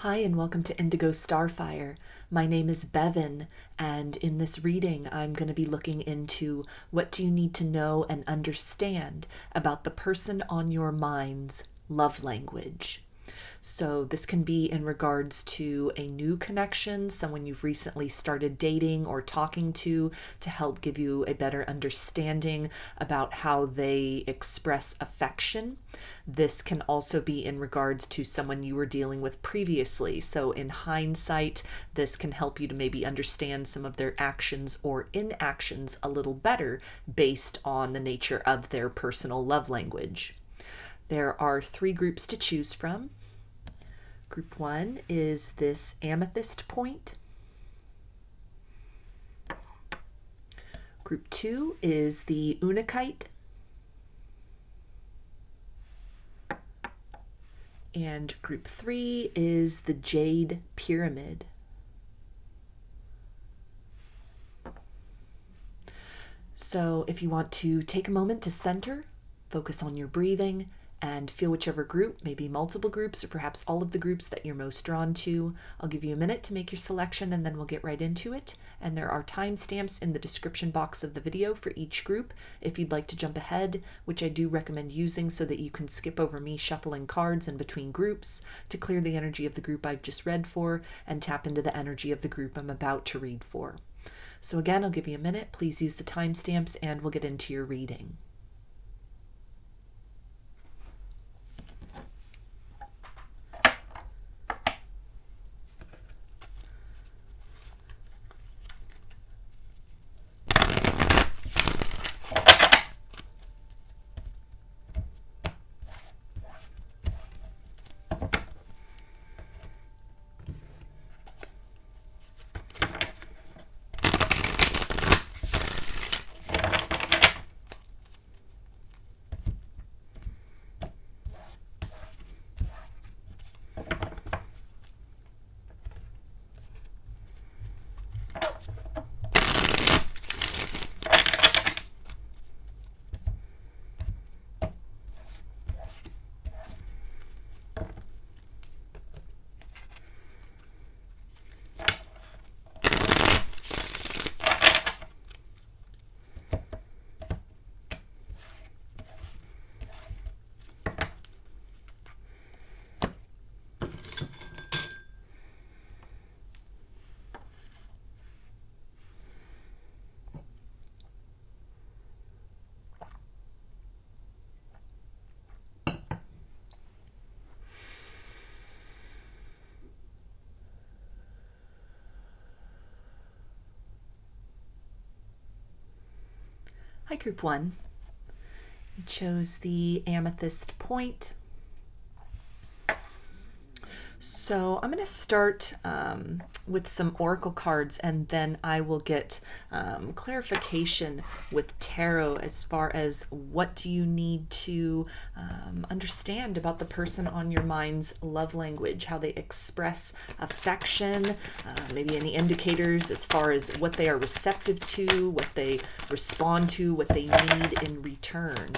Hi, and welcome to Indigo Starfire. My name is Bevin, and in this reading, I'm going to be looking into what do you need to know and understand about the person on your mind's love language. So this can be in regards to a new connection, someone you've recently started dating or talking to help give you a better understanding about how they express affection. This can also be in regards to someone you were dealing with previously. So in hindsight, this can help you to maybe understand some of their actions or inactions a little better based on the nature of their personal love language. There are 3 groups to choose from. Group 1 is this Amethyst point. Group 2 is the Unakite. And group 3 is the Jade pyramid. So if you want to take a moment to center, focus on your breathing, and feel whichever group, maybe multiple groups or perhaps all of the groups that you're most drawn to. I'll give you a minute to make your selection and then we'll get right into it. And there are timestamps in the description box of the video for each group if you'd like to jump ahead, which I do recommend using so that you can skip over me shuffling cards in between groups to clear the energy of the group I've just read for and tap into the energy of the group I'm about to read for. So again, I'll give you a minute. Please use the timestamps and we'll get into your reading. Hi, Group 1. You chose the Amethyst point. So I'm going to start with some oracle cards and then I will get clarification with tarot as far as what do you need to understand about the person on your mind's love language, how they express affection, maybe any indicators as far as what they are receptive to, what they respond to, what they need in return.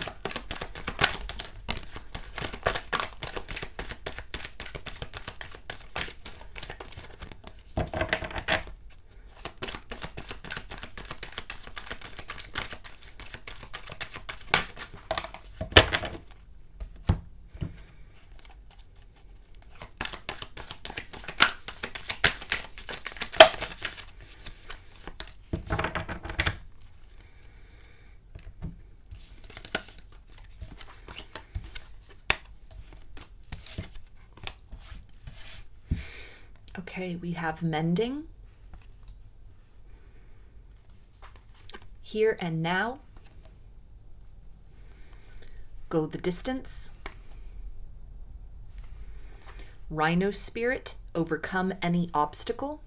Okay, we have mending, here and now, go the distance, rhino spirit, overcome any obstacle,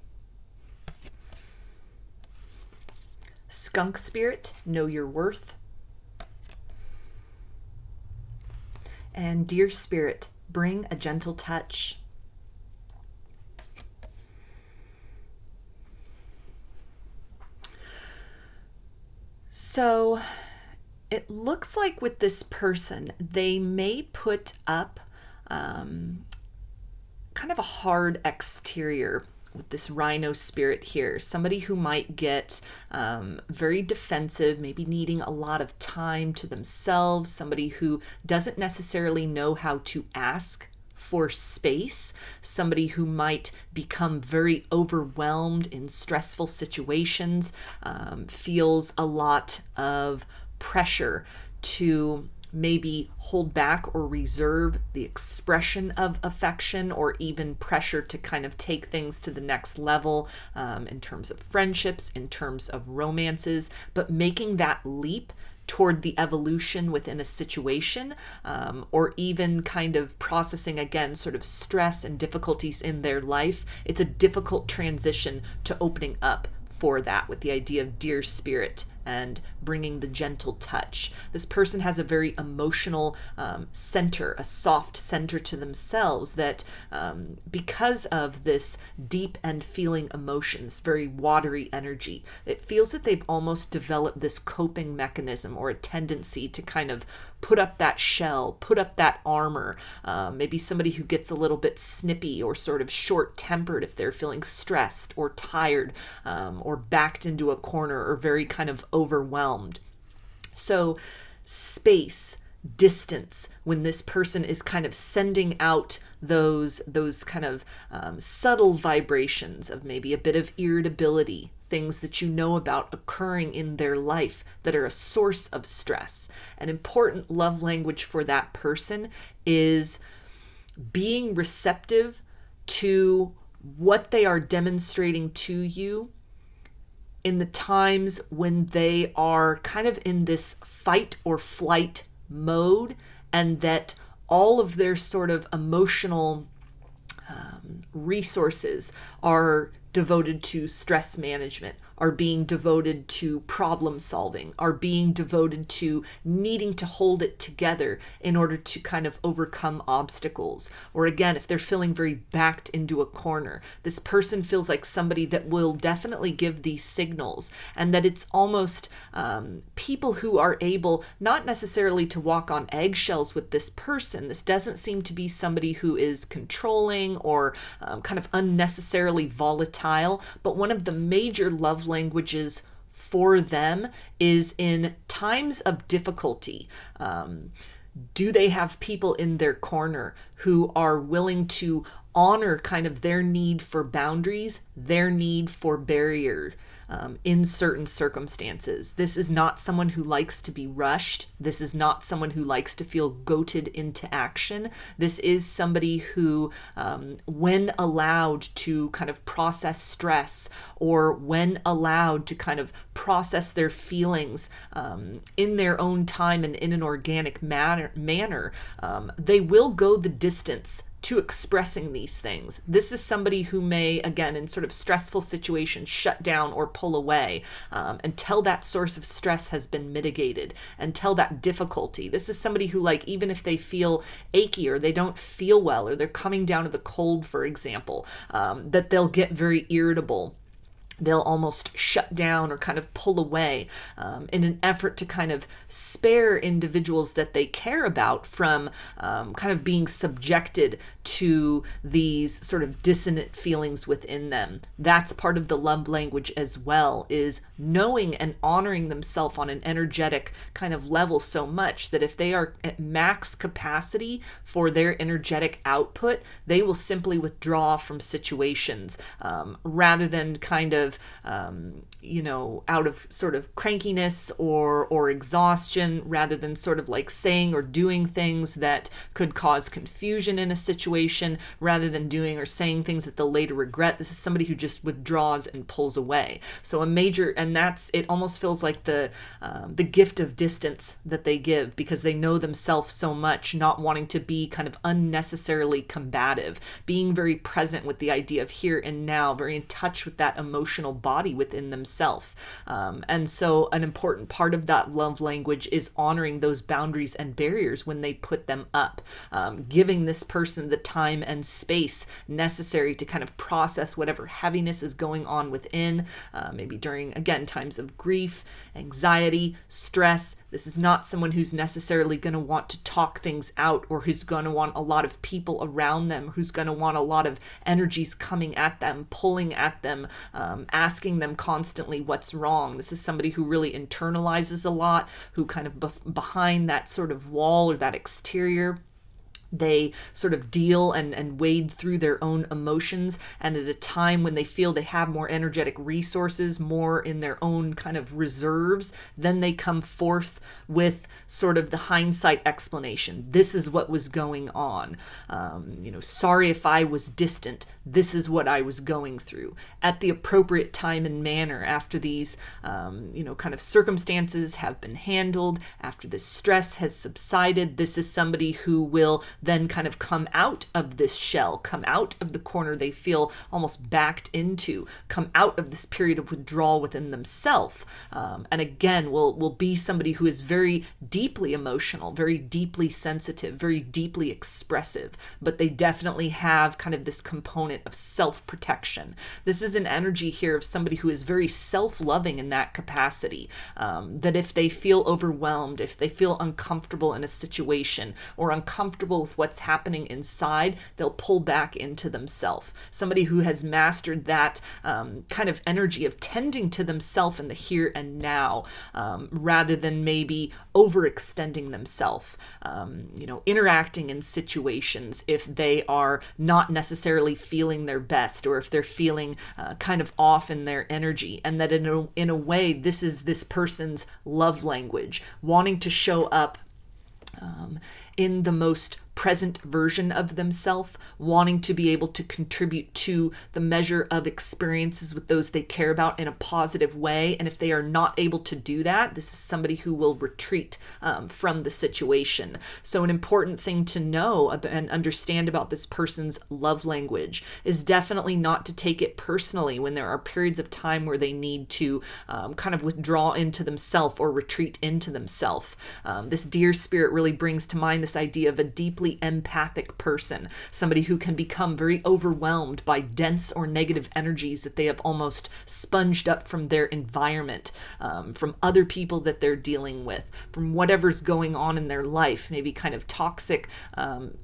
skunk spirit, know your worth, and deer spirit, bring a gentle touch. So it looks like with this person, they may put up kind kind of a hard exterior with this rhino spirit here. Somebody who might get very defensive, maybe needing a lot of time to themselves, somebody who doesn't necessarily know how to ask for space, somebody who might become very overwhelmed in stressful situations, feels a lot of pressure to maybe hold back or reserve the expression of affection, or even pressure to kind of take things to the next level in terms of friendships, in terms of romances, but making that leap toward the evolution within a situation, or even kind of processing again sort of stress and difficulties in their life. It's a difficult transition to opening up for that with the idea of dear spirit and bringing the gentle touch. This person has a very emotional center, a soft center to themselves that because of this deep and feeling emotions, very watery energy, it feels that they've almost developed this coping mechanism or a tendency to kind of put up that shell, put up that armor. Maybe somebody who gets a little bit snippy or sort of short-tempered if they're feeling stressed or tired, or backed into a corner, or very kind of overwhelmed. So space, distance, when this person is kind of sending out those kind of subtle vibrations of maybe a bit of irritability, things that you know about occurring in their life that are a source of stress. An important love language for that person is being receptive to what they are demonstrating to you in the times when they are kind of in this fight or flight mode, and that all of their sort of emotional resources are devoted to stress management, are being devoted to problem solving, are being devoted to needing to hold it together in order to kind of overcome obstacles. Or again, if they're feeling very backed into a corner, this person feels like somebody that will definitely give these signals, and that it's almost people who are able not necessarily to walk on eggshells with this person. This doesn't seem to be somebody who is controlling or kind of unnecessarily volatile, but one of the major love languages for them is in times of difficulty. Do they have people in their corner who are willing to honor kind of their need for boundaries, their need for barrier in certain circumstances? This is not someone who likes to be rushed. This is not someone who likes to feel goaded into action. This is somebody who, when allowed to kind of process stress, or when allowed to kind of process their feelings in their own time and in an organic manner, they will go the distance to expressing these things. This is somebody who may, again, in sort of stressful situations, shut down or pull away until that source of stress has been mitigated, until that difficulty. This is somebody who, like, even if they feel achy or they don't feel well, or they're coming down to the cold, for example, that they'll get very irritable. They'll almost shut down or kind of pull away in an effort to kind of spare individuals that they care about from kind of being subjected to these sort of dissonant feelings within them. That's part of the love language as well, is knowing and honoring themselves on an energetic kind of level so much that if they are at max capacity for their energetic output, they will simply withdraw from situations rather than kind of out of sort of crankiness or exhaustion, rather than sort of like saying or doing things that could cause confusion in a situation, rather than doing or saying things that they'll later regret. This is somebody who just withdraws and pulls away. So it almost feels like the gift of distance that they give, because they know themselves so much, not wanting to be kind of unnecessarily combative, being very present with the idea of here and now, very in touch with that emotional emotional body within themselves. And so an important part of that love language is honoring those boundaries and barriers when they put them up, giving this person the time and space necessary to kind of process whatever heaviness is going on within, maybe during, again, times of grief, anxiety, stress. This is not someone who's necessarily going to want to talk things out, or who's going to want a lot of people around them, who's going to want a lot of energies coming at them, pulling at them, asking them constantly what's wrong. This is somebody who really internalizes a lot, who kind of behind that sort of wall or that exterior, they sort of deal and wade through their own emotions, and at a time when they feel they have more energetic resources, more in their own kind of reserves, then they come forth with sort of the hindsight explanation. This is what was going on. Sorry if I was distant. This is what I was going through. At the appropriate time and manner, after these, kind of circumstances have been handled, after this stress has subsided, this is somebody who will then kind of come out of this shell, come out of the corner they feel almost backed into, come out of this period of withdrawal within themselves. And again, will be somebody who is very deeply emotional, very deeply sensitive, very deeply expressive, but they definitely have kind of this component of self-protection. This is an energy here of somebody who is very self-loving in that capacity, that if they feel overwhelmed, if they feel uncomfortable in a situation or uncomfortable with what's happening inside, they'll pull back into themselves. Somebody who has mastered that kind of energy of tending to themselves in the here and now, rather than maybe overextending themselves, interacting in situations if they are not necessarily feeling their best, or if they're feeling kind of off in their energy, and that in a way, this is this person's love language, wanting to show up in the most present version of themselves, wanting to be able to contribute to the measure of experiences with those they care about in a positive way. And if they are not able to do that, this is somebody who will retreat from the situation. So an important thing to know and understand about this person's love language is definitely not to take it personally when there are periods of time where they need to kind of withdraw into themselves or retreat into themselves. This deer spirit really brings to mind this idea of a deeply empathic person, somebody who can become very overwhelmed by dense or negative energies that they have almost sponged up from their environment, from other people that they're dealing with, from whatever's going on in their life, maybe kind of toxic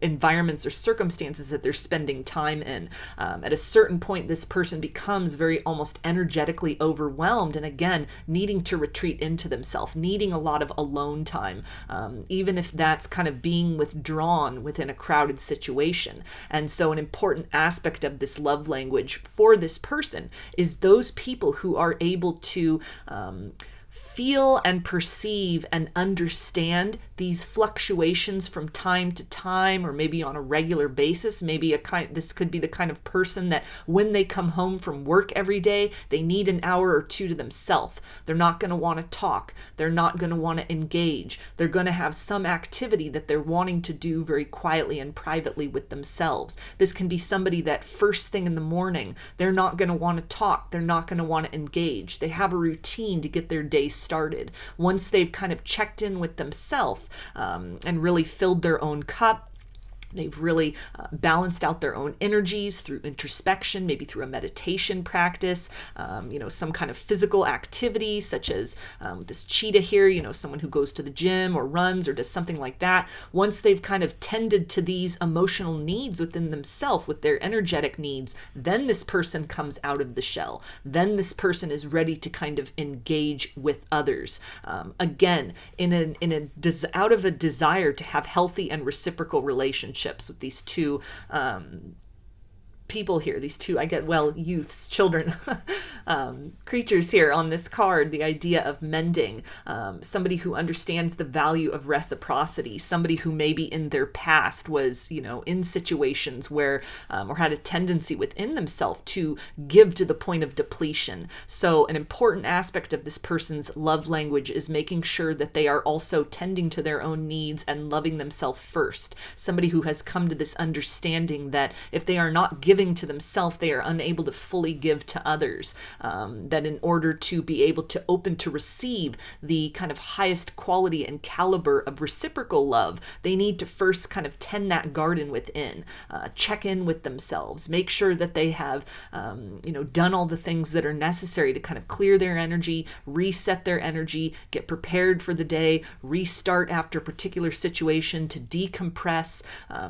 environments or circumstances that they're spending time in. At a certain point, this person becomes very almost energetically overwhelmed, and again, needing to retreat into themselves, needing a lot of alone time, even if that's kind of being withdrawn within a crowded situation. And so an important aspect of this love language for this person is those people who are able to feel and perceive and understand these fluctuations from time to time, or maybe on a regular basis. Maybe this could be the kind of person that when they come home from work every day, they need an hour or two to themselves. They're not going to want to talk. They're not going to want to engage. They're going to have some activity that they're wanting to do very quietly and privately with themselves. This can be somebody that first thing in the morning, they're not going to want to talk. They're not going to want to engage. They have a routine to get their day started. Once they've kind of checked in with themselves and really filled their own cup, they've really balanced out their own energies through introspection, maybe through a meditation practice, some kind of physical activity, such as this cheetah here, someone who goes to the gym or runs or does something like that. Once they've kind of tended to these emotional needs within themselves, with their energetic needs, then this person comes out of the shell. Then this person is ready to kind of engage with others. Again, out of a desire to have healthy and reciprocal relationships with these two people here, these two, youths, children, creatures here on this card, the idea of mending, somebody who understands the value of reciprocity, somebody who maybe in their past was, in situations where, or had a tendency within themselves to give to the point of depletion. So an important aspect of this person's love language is making sure that they are also tending to their own needs and loving themselves first. Somebody who has come to this understanding that if they are not giving giving to themselves, they are unable to fully give to others. That in order to be able to open to receive the kind of highest quality and caliber of reciprocal love, they need to first kind of tend that garden within, check in with themselves, make sure that they have, done all the things that are necessary to kind of clear their energy, reset their energy, get prepared for the day, restart after a particular situation, to decompress,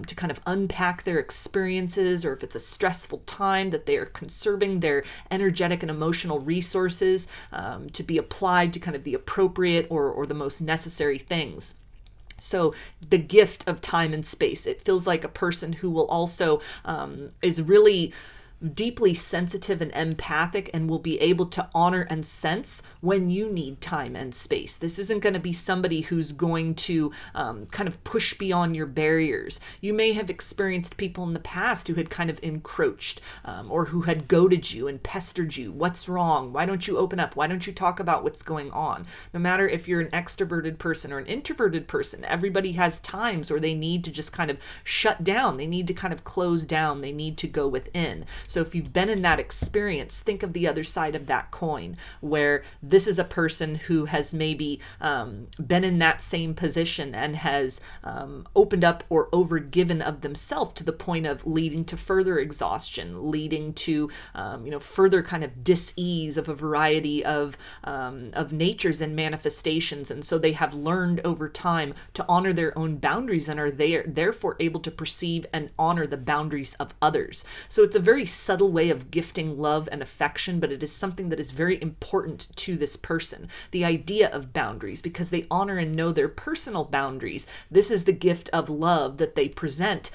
to kind of unpack their experiences, or if it's a stressful time, that they are conserving their energetic and emotional resources to be applied to kind of the appropriate or the most necessary things. So the gift of time and space, it feels like a person who will also is really deeply sensitive and empathic and will be able to honor and sense when you need time and space. This isn't going to be somebody who's going to kind of push beyond your barriers. You may have experienced people in the past who had kind of encroached or who had goaded you and pestered you. What's wrong? Why don't you open up? Why don't you talk about what's going on? No matter if you're an extroverted person or an introverted person, everybody has times where they need to just kind of shut down. They need to kind of close down. They need to go within. So if you've been in that experience, think of the other side of that coin, where this is a person who has maybe been in that same position and has opened up or overgiven of themselves to the point of leading to further exhaustion, leading to further kind of dis-ease of a variety of natures and manifestations. And so they have learned over time to honor their own boundaries and are therefore able to perceive and honor the boundaries of others. So it's a very subtle way of gifting love and affection, but it is something that is very important to this person. The idea of boundaries, because they honor and know their personal boundaries. This is the gift of love that they present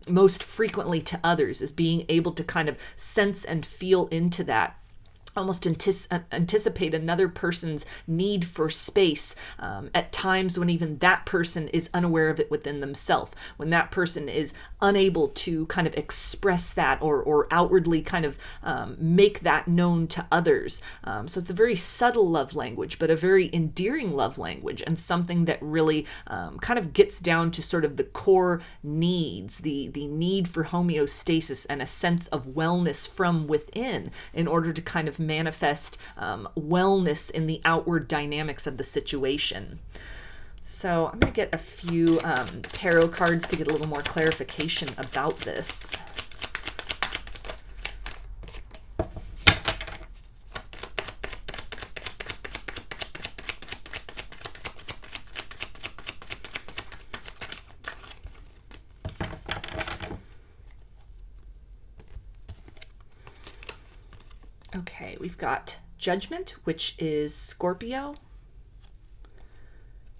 most frequently to others, is being able to kind of sense and feel into that. Almost anticipate another person's need for space at times when even that person is unaware of it within themselves, when that person is unable to kind of express that or outwardly kind of make that known to others. So it's a very subtle love language, but a very endearing love language, and something that really kind of gets down to sort of the core needs, the need for homeostasis and a sense of wellness from within in order to kind of manifest wellness in the outward dynamics of the situation. So I'm going to get a few tarot cards to get a little more clarification about this. Okay, we've got Judgment, which is Scorpio.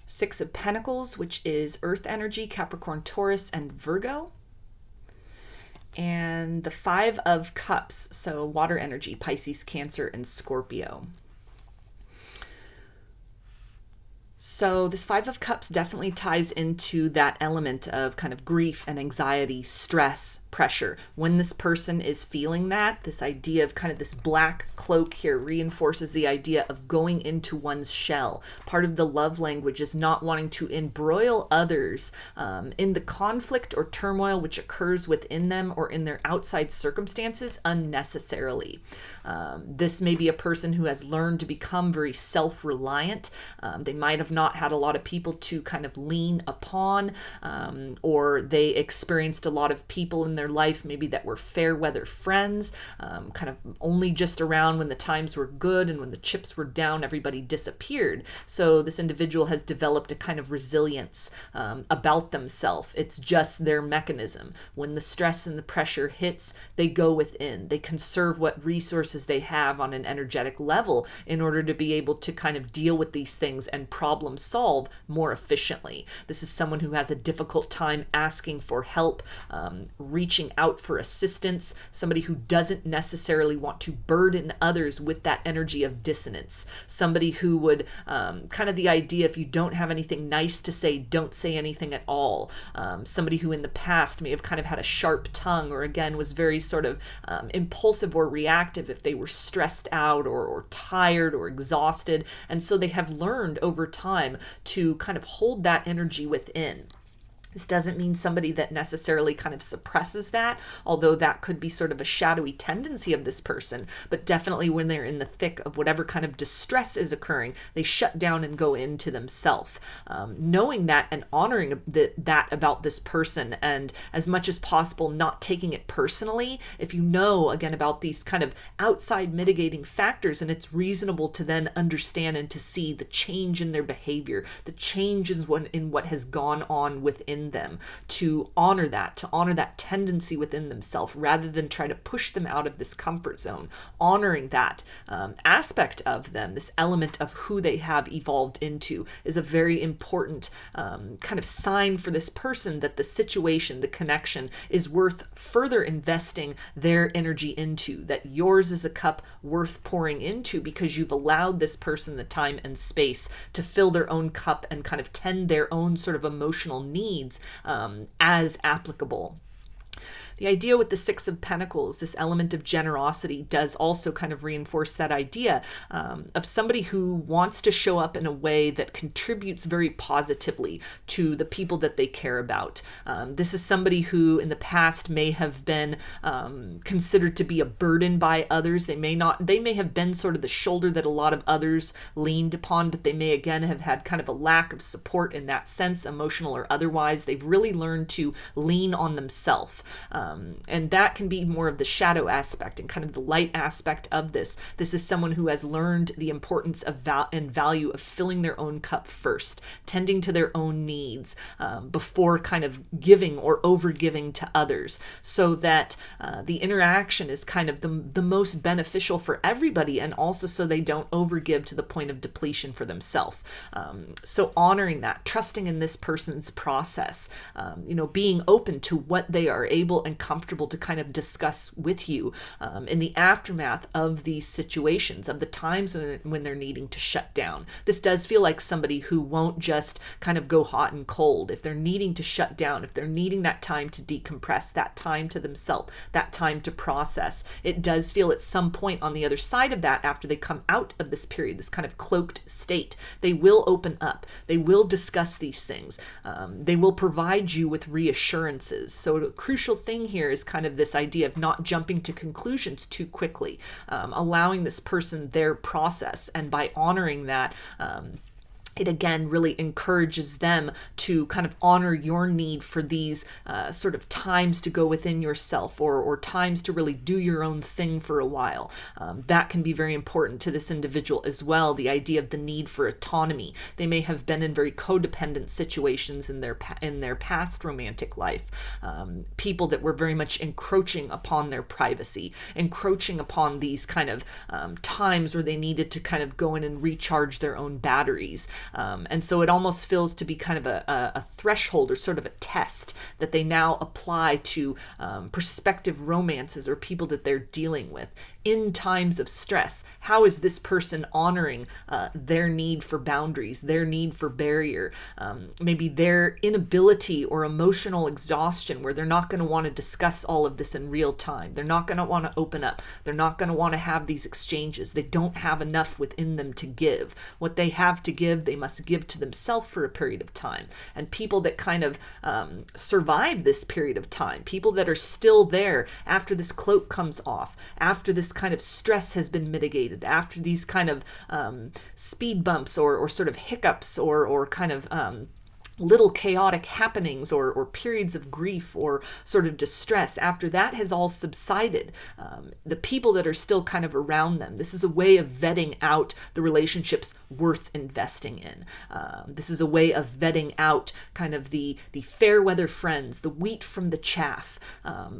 Six of Pentacles, which is Earth energy, Capricorn, Taurus, and Virgo. And the Five of Cups, so water energy, Pisces, Cancer, and Scorpio. So this Five of Cups definitely ties into that element of kind of grief and anxiety, stress, pressure. When this person is feeling that, this idea of kind of this black cloak here reinforces the idea of going into one's shell. Part of the love language is not wanting to embroil others in the conflict or turmoil which occurs within them or in their outside circumstances unnecessarily. This may be a person who has learned to become very self-reliant. They might have not had a lot of people to kind of lean upon, or they experienced a lot of people in their life maybe that were fair weather friends, kind of only just around when the times were good, and when the chips were down, everybody disappeared. So this individual has developed a kind of resilience about themselves. It's just their mechanism. When the stress and the pressure hits, they go within. They conserve what resources they have on an energetic level in order to be able to kind of deal with these things and problem solve more efficiently. This is someone who has a difficult time asking for help, reaching out for assistance, somebody who doesn't necessarily want to burden others with that energy of dissonance, somebody who would kind of the idea, if you don't have anything nice to say, don't say anything at all. Somebody who in the past may have kind of had a sharp tongue, or again was very sort of impulsive or reactive if they were stressed out or tired or exhausted, and so they have learned over time to kind of hold that energy within. This doesn't mean somebody that necessarily kind of suppresses that, although that could be sort of a shadowy tendency of this person, but definitely when they're in the thick of whatever kind of distress is occurring, they shut down and go into themselves. Knowing that and honoring that about this person, and as much as possible not taking it personally, if you know, again, about these kind of outside mitigating factors, and it's reasonable to then understand and to see the change in their behavior, the changes in what has gone on within them, to honor that tendency within themselves rather than try to push them out of this comfort zone. Honoring that aspect of them, this element of who they have evolved into, is a very important kind of sign for this person that the situation, the connection, is worth further investing their energy into, that yours is a cup worth pouring into because you've allowed this person the time and space to fill their own cup and kind of tend their own sort of emotional needs as applicable. The idea with the Six of Pentacles, this element of generosity, does also kind of reinforce that idea of somebody who wants to show up in a way that contributes very positively to the people that they care about. This is somebody who in the past may have been considered to be a burden by others. They may have been sort of the shoulder that a lot of others leaned upon, but they may again have had kind of a lack of support in that sense, emotional or otherwise. They've really learned to lean on themselves. And that can be more of the shadow aspect and kind of the light aspect of this. This is someone who has learned the importance of and value of filling their own cup first, tending to their own needs before kind of giving or over giving to others, so that the interaction is kind of the most beneficial for everybody, and also so they don't overgive to the point of depletion for themselves. So honoring that, trusting in this person's process, being open to what they are able and comfortable to kind of discuss with you in the aftermath of these situations, of the times when they're needing to shut down. This does feel like somebody who won't just kind of go hot and cold. If they're needing to shut down, if they're needing that time to decompress, that time to themselves, that time to process, it does feel at some point on the other side of that, after they come out of this period, this kind of cloaked state, they will open up. They will discuss these things. They will provide you with reassurances. So a crucial thing here is kind of this idea of not jumping to conclusions too quickly, allowing this person their process, and by honoring that, it again really encourages them to kind of honor your need for these sort of times to go within yourself, or times to really do your own thing for a while. That can be very important to this individual as well, the idea of the need for autonomy. They may have been in very codependent situations in their past romantic life, people that were very much encroaching upon their privacy, encroaching upon these kind of times where they needed to kind of go in and recharge their own batteries. And so it almost feels to be kind of a threshold, or sort of a test that they now apply to prospective romances or people that they're dealing with in times of stress. How is this person honoring their need for boundaries, their need for barrier, maybe their inability or emotional exhaustion, where they're not going to want to discuss all of this in real time. They're not going to want to open up. They're not going to want to have these exchanges. They don't have enough within them to give. What they have to give, they must give to themselves for a period of time. And people that kind of survive this period of time, people that are still there after this cloak comes off, after this kind of stress has been mitigated, after these kind of speed bumps or sort of hiccups or kind of little chaotic happenings or periods of grief or sort of distress, after that has all subsided, the people that are still kind of around them, this is a way of vetting out the relationships worth investing in. This is a way of vetting out kind of the fair weather friends, the wheat from the chaff,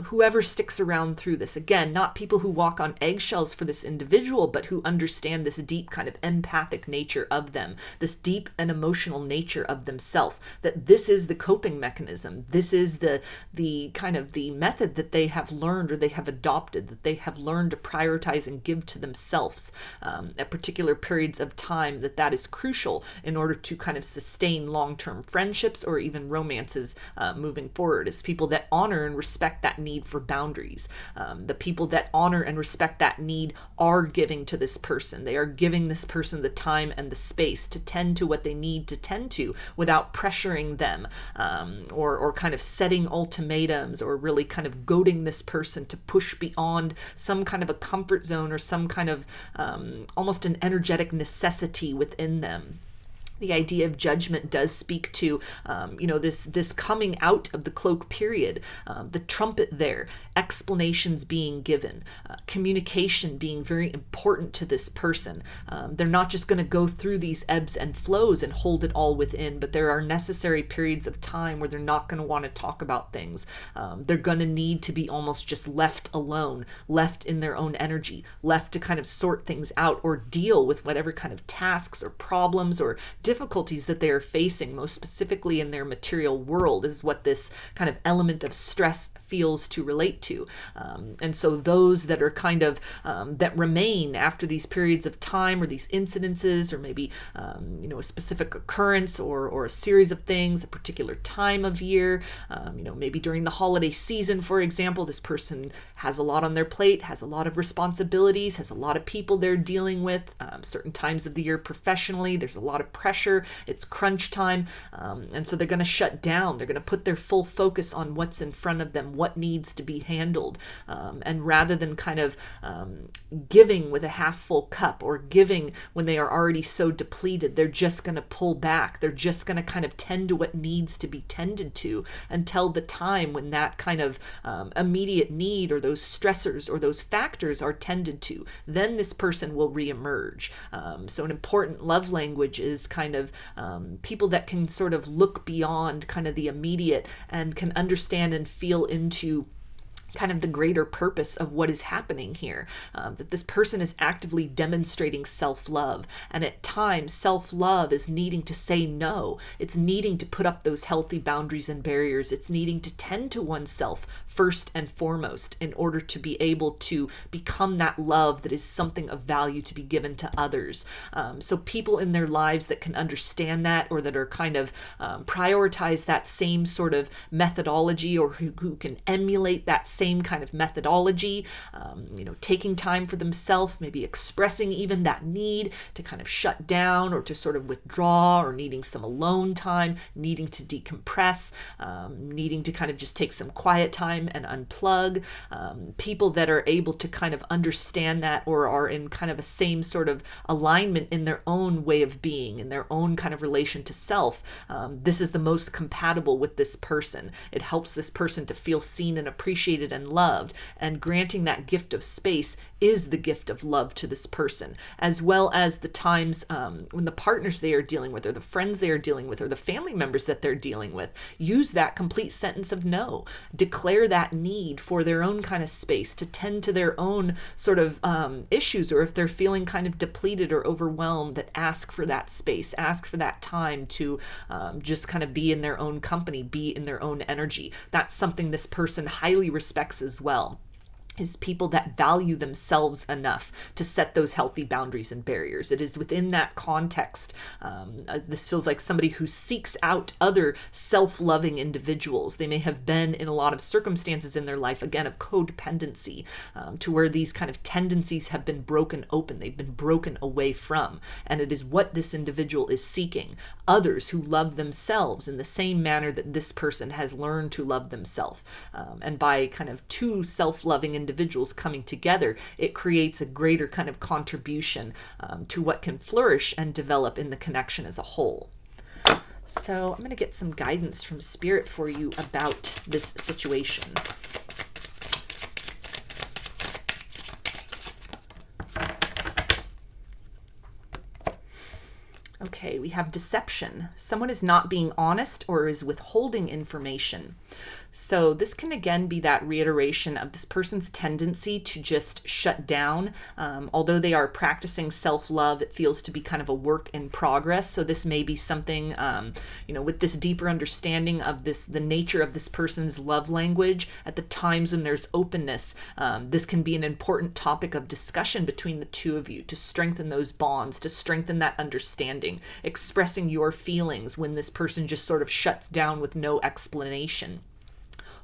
whoever sticks around through this. Again, not people who walk on eggshells for this individual, but who understand this deep kind of empathic nature of them, this deep and emotional nature of themselves, that this is the coping mechanism. This is the kind of the method that they have learned or they have adopted, that they have learned to prioritize and give to themselves at particular periods of time, that is crucial in order to kind of sustain long-term friendships or even romances moving forward, is people that honor and respect that need for boundaries. The people that honor and respect that need are giving to this person. They are giving this person the time and the space to tend to what they need to tend to without pressure pressuring them, or kind of setting ultimatums, or really kind of goading this person to push beyond some kind of a comfort zone, or some kind of almost an energetic necessity within them. The idea of judgment does speak to, this coming out of the cloak period, the trumpet there, explanations being given, communication being very important to this person. They're not just going to go through these ebbs and flows and hold it all within, but there are necessary periods of time where they're not going to want to talk about things. They're going to need to be almost just left alone, left in their own energy, left to kind of sort things out or deal with whatever kind of tasks or problems or difficulties that they are facing, most specifically in their material world, is what this kind of element of stress feels to relate to. And so those that are kind of, that remain after these periods of time, or these incidences, or maybe, a specific occurrence, or a series of things, a particular time of year, maybe during the holiday season, for example, this person has a lot on their plate, has a lot of responsibilities, has a lot of people they're dealing with, certain times of the year professionally, there's a lot of pressure, it's crunch time, and so they're going to shut down. They're going to put their full focus on what's in front of them, what needs to be handled, and rather than kind of giving with a half full cup, or giving when they are already so depleted, they're just going to pull back. They're just going to kind of tend to what needs to be tended to until the time when that kind of immediate need, or those stressors, or those factors are tended to. Then this person will reemerge. So an important love language is kind of people that can sort of look beyond kind of the immediate and can understand and feel into kind of the greater purpose of what is happening here, that this person is actively demonstrating self-love. And at times, self-love is needing to say no. It's needing to put up those healthy boundaries and barriers. It's needing to tend to oneself first and foremost in order to be able to become that love that is something of value to be given to others. So people in their lives that can understand that, or that are kind of prioritize that same sort of methodology, or who can emulate that same kind of methodology, taking time for themselves, maybe expressing even that need to kind of shut down, or to sort of withdraw, or needing some alone time, needing to decompress, needing to kind of just take some quiet time and unplug. People that are able to kind of understand that, or are in kind of a same sort of alignment in their own way of being, in their own kind of relation to self, this is the most compatible with this person. It helps this person to feel seen and appreciated and loved, and granting that gift of space is the gift of love to this person, as well as the times when the partners they are dealing with, or the friends they are dealing with, or the family members that they're dealing with, use that complete sentence of no. Declare that need for their own kind of space to tend to their own sort of issues, or if they're feeling kind of depleted or overwhelmed, that ask for that space, ask for that time to just kind of be in their own company, be in their own energy. That's something this person highly respects as well, is people that value themselves enough to set those healthy boundaries and barriers. It is within that context. This feels like somebody who seeks out other self-loving individuals. They may have been in a lot of circumstances in their life, again, of codependency, to where these kind of tendencies have been broken open. They've been broken away from. And it is what this individual is seeking. Others who love themselves in the same manner that this person has learned to love themselves. And by kind of two self-loving individuals coming together, it creates a greater kind of contribution to what can flourish and develop in the connection as a whole. So I'm going to get some guidance from Spirit for you about this situation. Okay, we have deception. Someone is not being honest or is withholding information. So this can again be that reiteration of this person's tendency to just shut down. Although they are practicing self-love, it feels to be kind of a work in progress. So this may be something, with this deeper understanding of the nature of this person's love language at the times when there's openness. This can be an important topic of discussion between the two of you to strengthen those bonds, to strengthen that understanding, expressing your feelings when this person just sort of shuts down with no explanation.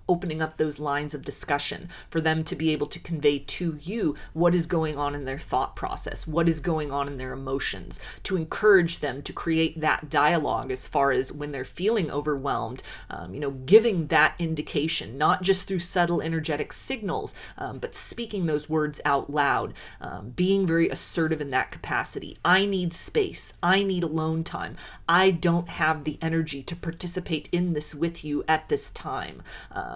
opening up those lines of discussion for them to be able to convey to you what is going on in their thought process, what is going on in their emotions, to encourage them to create that dialogue as far as when they're feeling overwhelmed, giving that indication, not just through subtle energetic signals, but speaking those words out loud, being very assertive in that capacity. I need space. I need alone time. I don't have the energy to participate in this with you at this time.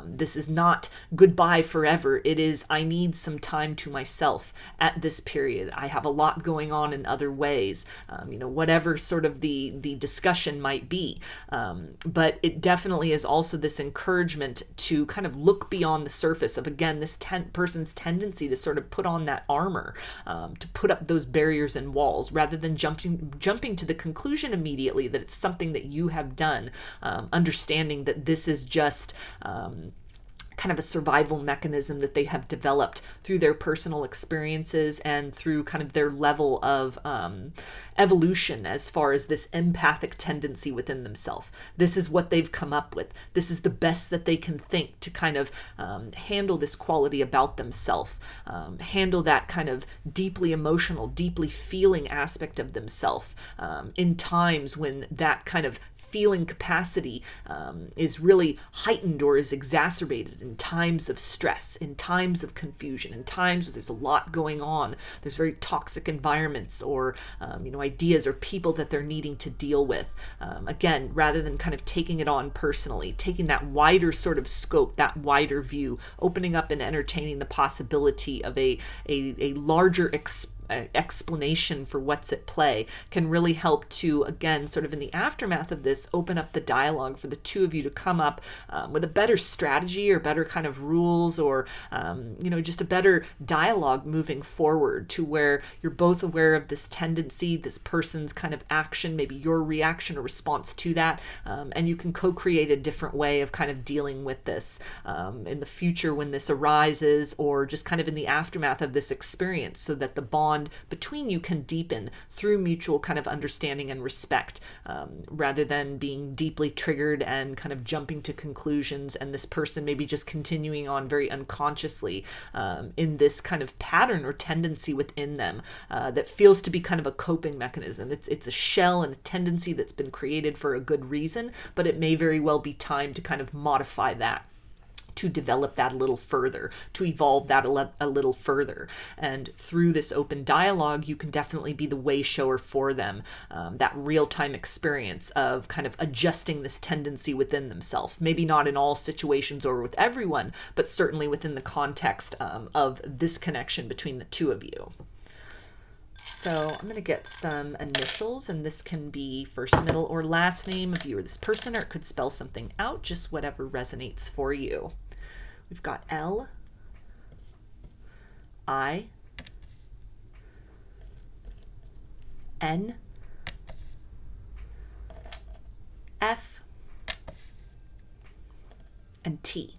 This is not goodbye forever. It is, I need some time to myself at this period. I have a lot going on in other ways, whatever sort of the discussion might be. But it definitely is also this encouragement to kind of look beyond the surface of, again, this person's tendency to sort of put on that armor, to put up those barriers and walls, rather than jumping to the conclusion immediately that it's something that you have done, understanding that this is just kind of a survival mechanism that they have developed through their personal experiences and through kind of their level of evolution as far as this empathic tendency within themselves. This is what they've come up with. This is the best that they can think to kind of handle this quality about themselves, handle that kind of deeply emotional, deeply feeling aspect of themselves in times when that kind of feeling capacity is really heightened or is exacerbated in times of stress, in times of confusion, in times where there's a lot going on. There's very toxic environments or, ideas or people that they're needing to deal with. Again, rather than kind of taking it on personally, taking that wider sort of scope, that wider view, opening up and entertaining the possibility of a larger explanation for what's at play can really help to, again, sort of in the aftermath of this, open up the dialogue for the two of you to come up with a better strategy or better kind of rules or, just a better dialogue moving forward, to where you're both aware of this tendency, this person's kind of action, maybe your reaction or response to that, and you can co-create a different way of kind of dealing with this in the future when this arises, or just kind of in the aftermath of this experience, so that the bond between you can deepen through mutual kind of understanding and respect, rather than being deeply triggered and kind of jumping to conclusions, and this person maybe just continuing on very unconsciously in this kind of pattern or tendency within them that feels to be kind of a coping mechanism. It's a shell and a tendency that's been created for a good reason, but it may very well be time to kind of modify that, to develop that a little further, to evolve that a little further. And through this open dialogue, you can definitely be the way shower for them, that real-time experience of kind of adjusting this tendency within themselves. Maybe not in all situations or with everyone, but certainly within the context of this connection between the two of you. So I'm going to get some initials, and this can be first, middle, or last name of you or this person, or it could spell something out, just whatever resonates for you. We've got L, I, N, F, and T.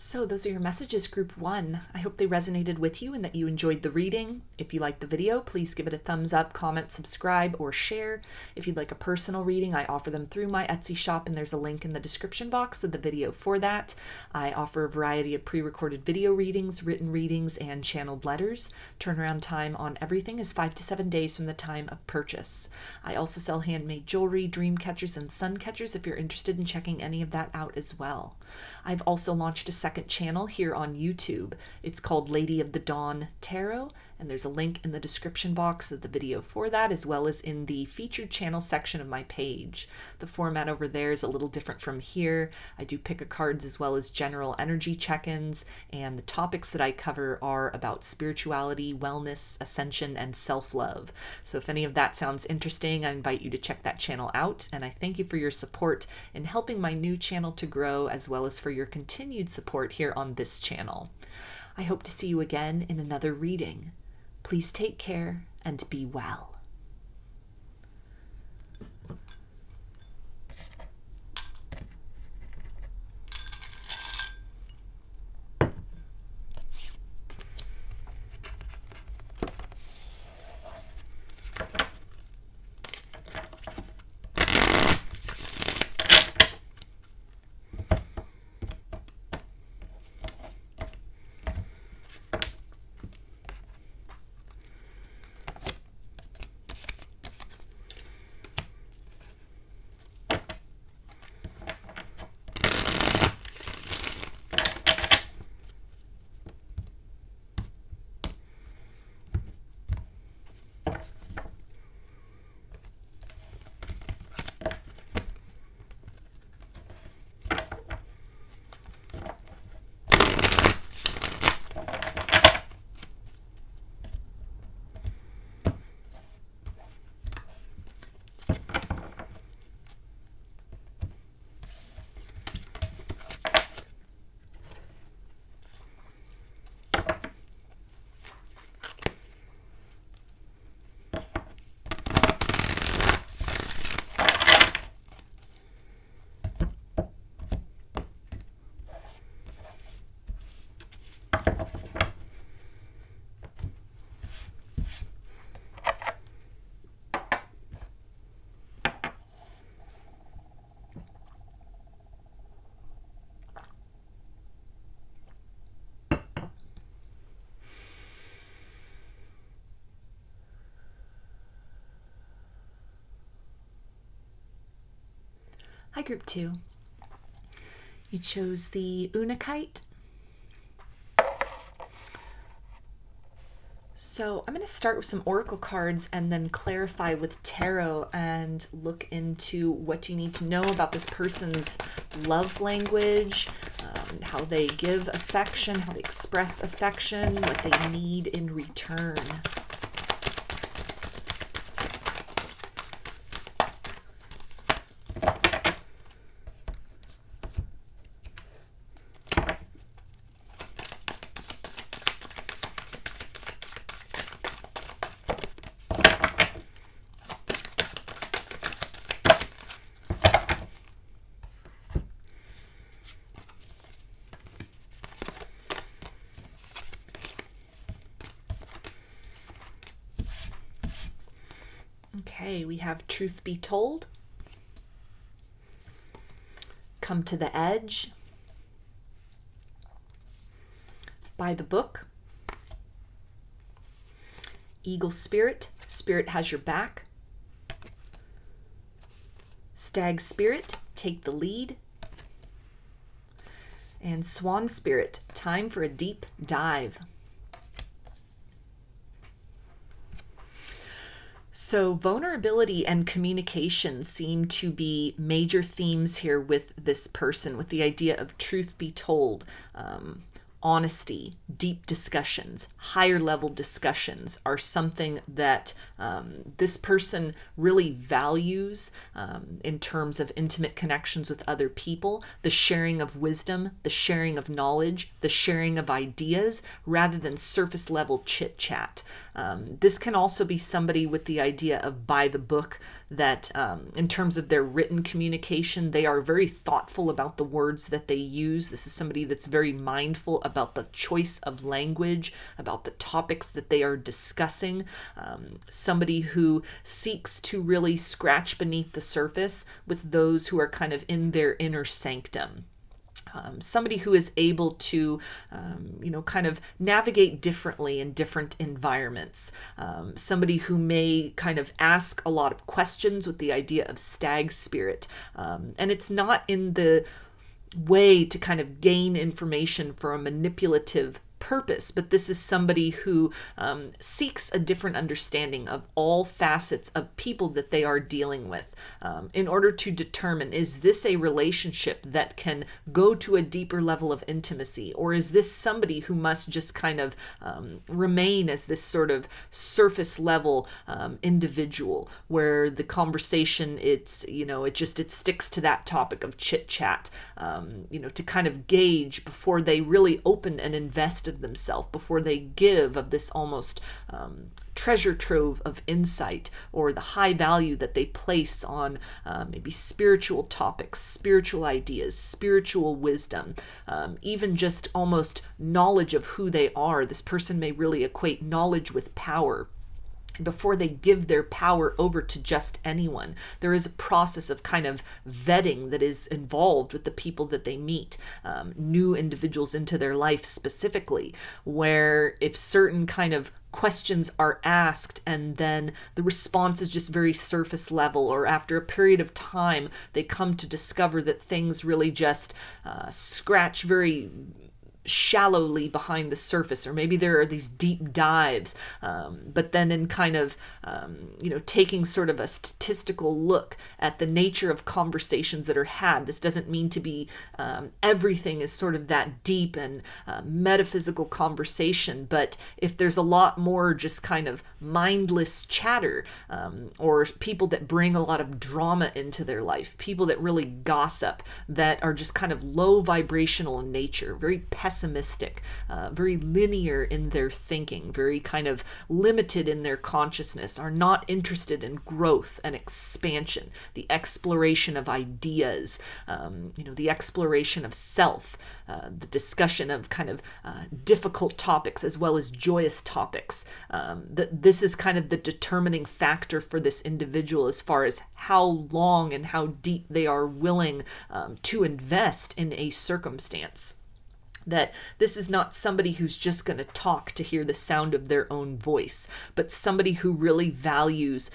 So those are your messages, group 1. I hope they resonated with you and that you enjoyed the reading. If you liked the video, please give it a thumbs up, comment, subscribe, or share. If you'd like a personal reading, I offer them through my Etsy shop, and there's a link in the description box of the video for that. I offer a variety of pre-recorded video readings, written readings, and channeled letters. Turnaround time on everything is 5 to 7 days from the time of purchase. I also sell handmade jewelry, dream catchers, and sun catchers if you're interested in checking any of that out as well. I've also launched a second channel here on YouTube. It's called Lady of the Dawn Tarot, and there's a link in the description box of the video for that, as well as in the featured channel section of my page. The format over there is a little different from here. I do pick-a-cards as well as general energy check-ins, and the topics that I cover are about spirituality, wellness, ascension, and self-love. So if any of that sounds interesting, I invite you to check that channel out, and I thank you for your support in helping my new channel to grow, as well as for your continued support here on this channel. I hope to see you again in another reading. Please take care and be well. Hi, Group 2. You chose the Unakite. So I'm going to start with some oracle cards and then clarify with tarot and look into what you need to know about this person's love language, how they give affection, how they express affection, what they need in return. Okay, we have truth be told, come to the edge, by the book, eagle spirit, spirit has your back, stag spirit, take the lead, and swan spirit, time for a deep dive. So vulnerability and communication seem to be major themes here with this person, with the idea of truth be told, honesty, deep discussions, higher level discussions are something that this person really values in terms of intimate connections with other people, the sharing of wisdom, the sharing of knowledge, the sharing of ideas, rather than surface level chit chat. This can also be somebody with the idea of by the book, that in terms of their written communication, they are very thoughtful about the words that they use. This is somebody that's very mindful about the choice of language, about the topics that they are discussing. Somebody who seeks to really scratch beneath the surface with those who are kind of in their inner sanctum. Somebody who is able to, kind of navigate differently in different environments. Somebody who may kind of ask a lot of questions with the idea of stag spirit. And it's not in the way to kind of gain information for a manipulative purpose, but this is somebody who seeks a different understanding of all facets of people that they are dealing with in order to determine, is this a relationship that can go to a deeper level of intimacy, or is this somebody who must just kind of remain as this sort of surface level individual where the conversation, it sticks to that topic of chit chat, to kind of gauge before they really open and invest of themselves, before they give of this almost treasure trove of insight, or the high value that they place on maybe spiritual topics, spiritual ideas, spiritual wisdom, even just almost knowledge of who they are. This person may really equate knowledge with power. Before they give their power over to just anyone, there is a process of kind of vetting that is involved with the people that they meet, new individuals into their life specifically, where if certain kind of questions are asked and then the response is just very surface level, or after a period of time they come to discover that things really just scratch very shallowly behind the surface, or maybe there are these deep dives, but then in kind of taking sort of a statistical look at the nature of conversations that are had. This doesn't mean to be everything is sort of that deep and metaphysical conversation, but if there's a lot more just kind of mindless chatter, or people that bring a lot of drama into their life, people that really gossip, that are just kind of low vibrational in nature, very pessimistic, very linear in their thinking, very kind of limited in their consciousness, are not interested in growth and expansion, the exploration of ideas, the exploration of self, the discussion of kind of difficult topics as well as joyous topics. That this is kind of the determining factor for this individual as far as how long and how deep they are willing to invest in a circumstance. that this is not somebody who's just going to talk to hear the sound of their own voice, but somebody who really values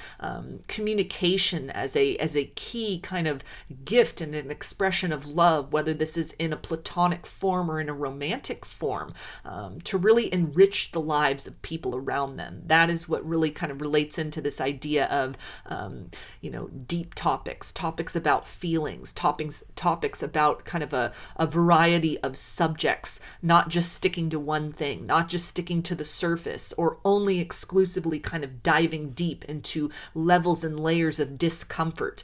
communication as a key kind of gift and an expression of love, whether this is in a platonic form or in a romantic form, to really enrich the lives of people around them. That is what really kind of relates into this idea of, deep topics about feelings, topics about kind of a variety of subjects, not just sticking to one thing, not just sticking to the surface, or only exclusively kind of diving deep into levels and layers of discomfort.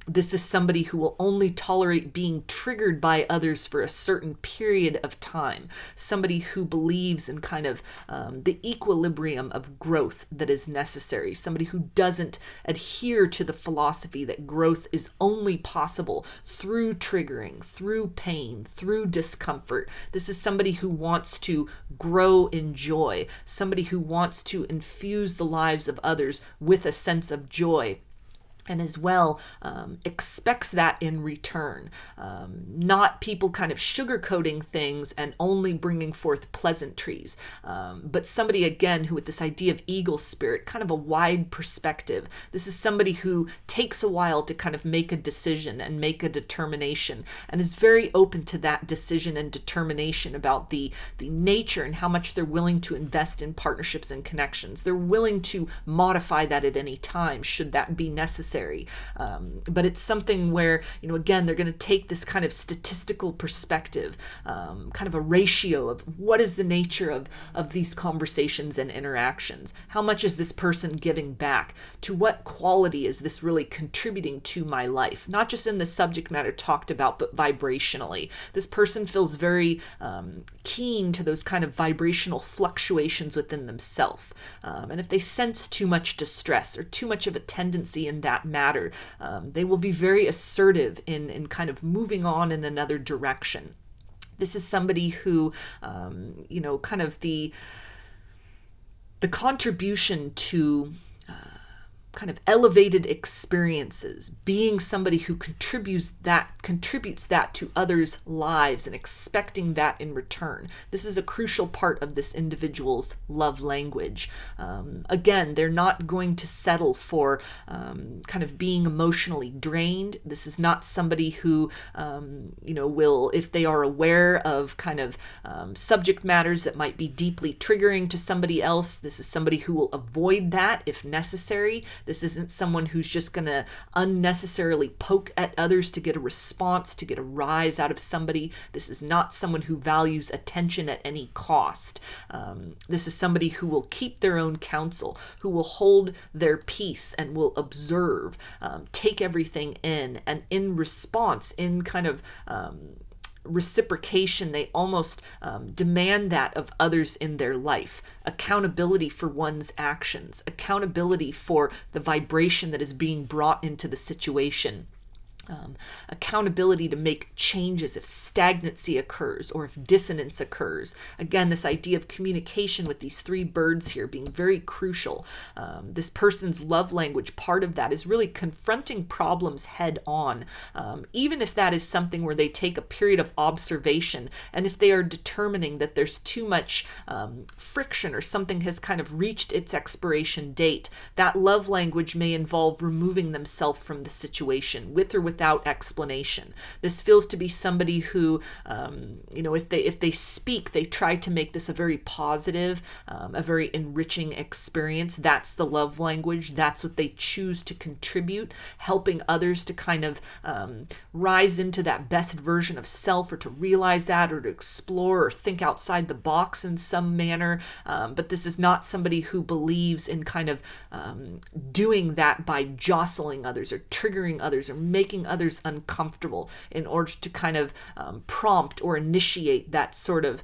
This is somebody who will only tolerate being triggered by others for a certain period of time. Somebody who believes in kind of the equilibrium of growth that is necessary. Somebody who doesn't adhere to the philosophy that growth is only possible through triggering, through pain, through discomfort. This is somebody who wants to grow in joy, somebody who wants to infuse the lives of others with a sense of joy, and as well expects that in return. Not people kind of sugarcoating things and only bringing forth pleasantries, but somebody, again, who with this idea of eagle spirit, kind of a wide perspective. This is somebody who takes a while to kind of make a decision and make a determination, and is very open to that decision and determination about the nature and how much they're willing to invest in partnerships and connections. They're willing to modify that at any time, should that be necessary. But it's something where, again, they're going to take this kind of statistical perspective, kind of a ratio of what is the nature of these conversations and interactions. How much is this person giving back? To what quality is this really contributing to my life? Not just in the subject matter talked about, but vibrationally. This person feels very keen to those kind of vibrational fluctuations within themselves. And if they sense too much distress or too much of a tendency in that matter, they will be very assertive in kind of moving on in another direction. This is somebody who, kind of the contribution to kind of elevated experiences, being somebody who contributes that to others' lives and expecting that in return. This is a crucial part of this individual's love language. Again, they're not going to settle for kind of being emotionally drained. This is not somebody who, will, if they are aware of kind of subject matters that might be deeply triggering to somebody else, this is somebody who will avoid that if necessary. This isn't someone who's just going to unnecessarily poke at others to get a response, to get a rise out of somebody. This is not someone who values attention at any cost. This is somebody who will keep their own counsel, who will hold their peace and will observe, take everything in, and in response, in kind of reciprocation, they almost demand that of others in their life. Accountability for one's actions, accountability for the vibration that is being brought into the situation. Accountability to make changes if stagnancy occurs or if dissonance occurs. Again, this idea of communication with these three birds here being very crucial. This person's love language, part of that is really confronting problems head on, even if that is something where they take a period of observation, and if they are determining that there's too much friction or something has kind of reached its expiration date, that love language may involve removing themselves from the situation with or without explanation. This feels to be somebody who, if they speak, they try to make this a very positive, a very enriching experience. That's the love language. That's what they choose to contribute, helping others to kind of rise into that best version of self, or to realize that, or to explore or think outside the box in some manner. But this is not somebody who believes in kind of doing that by jostling others or triggering others or making others uncomfortable in order to kind of prompt or initiate that sort of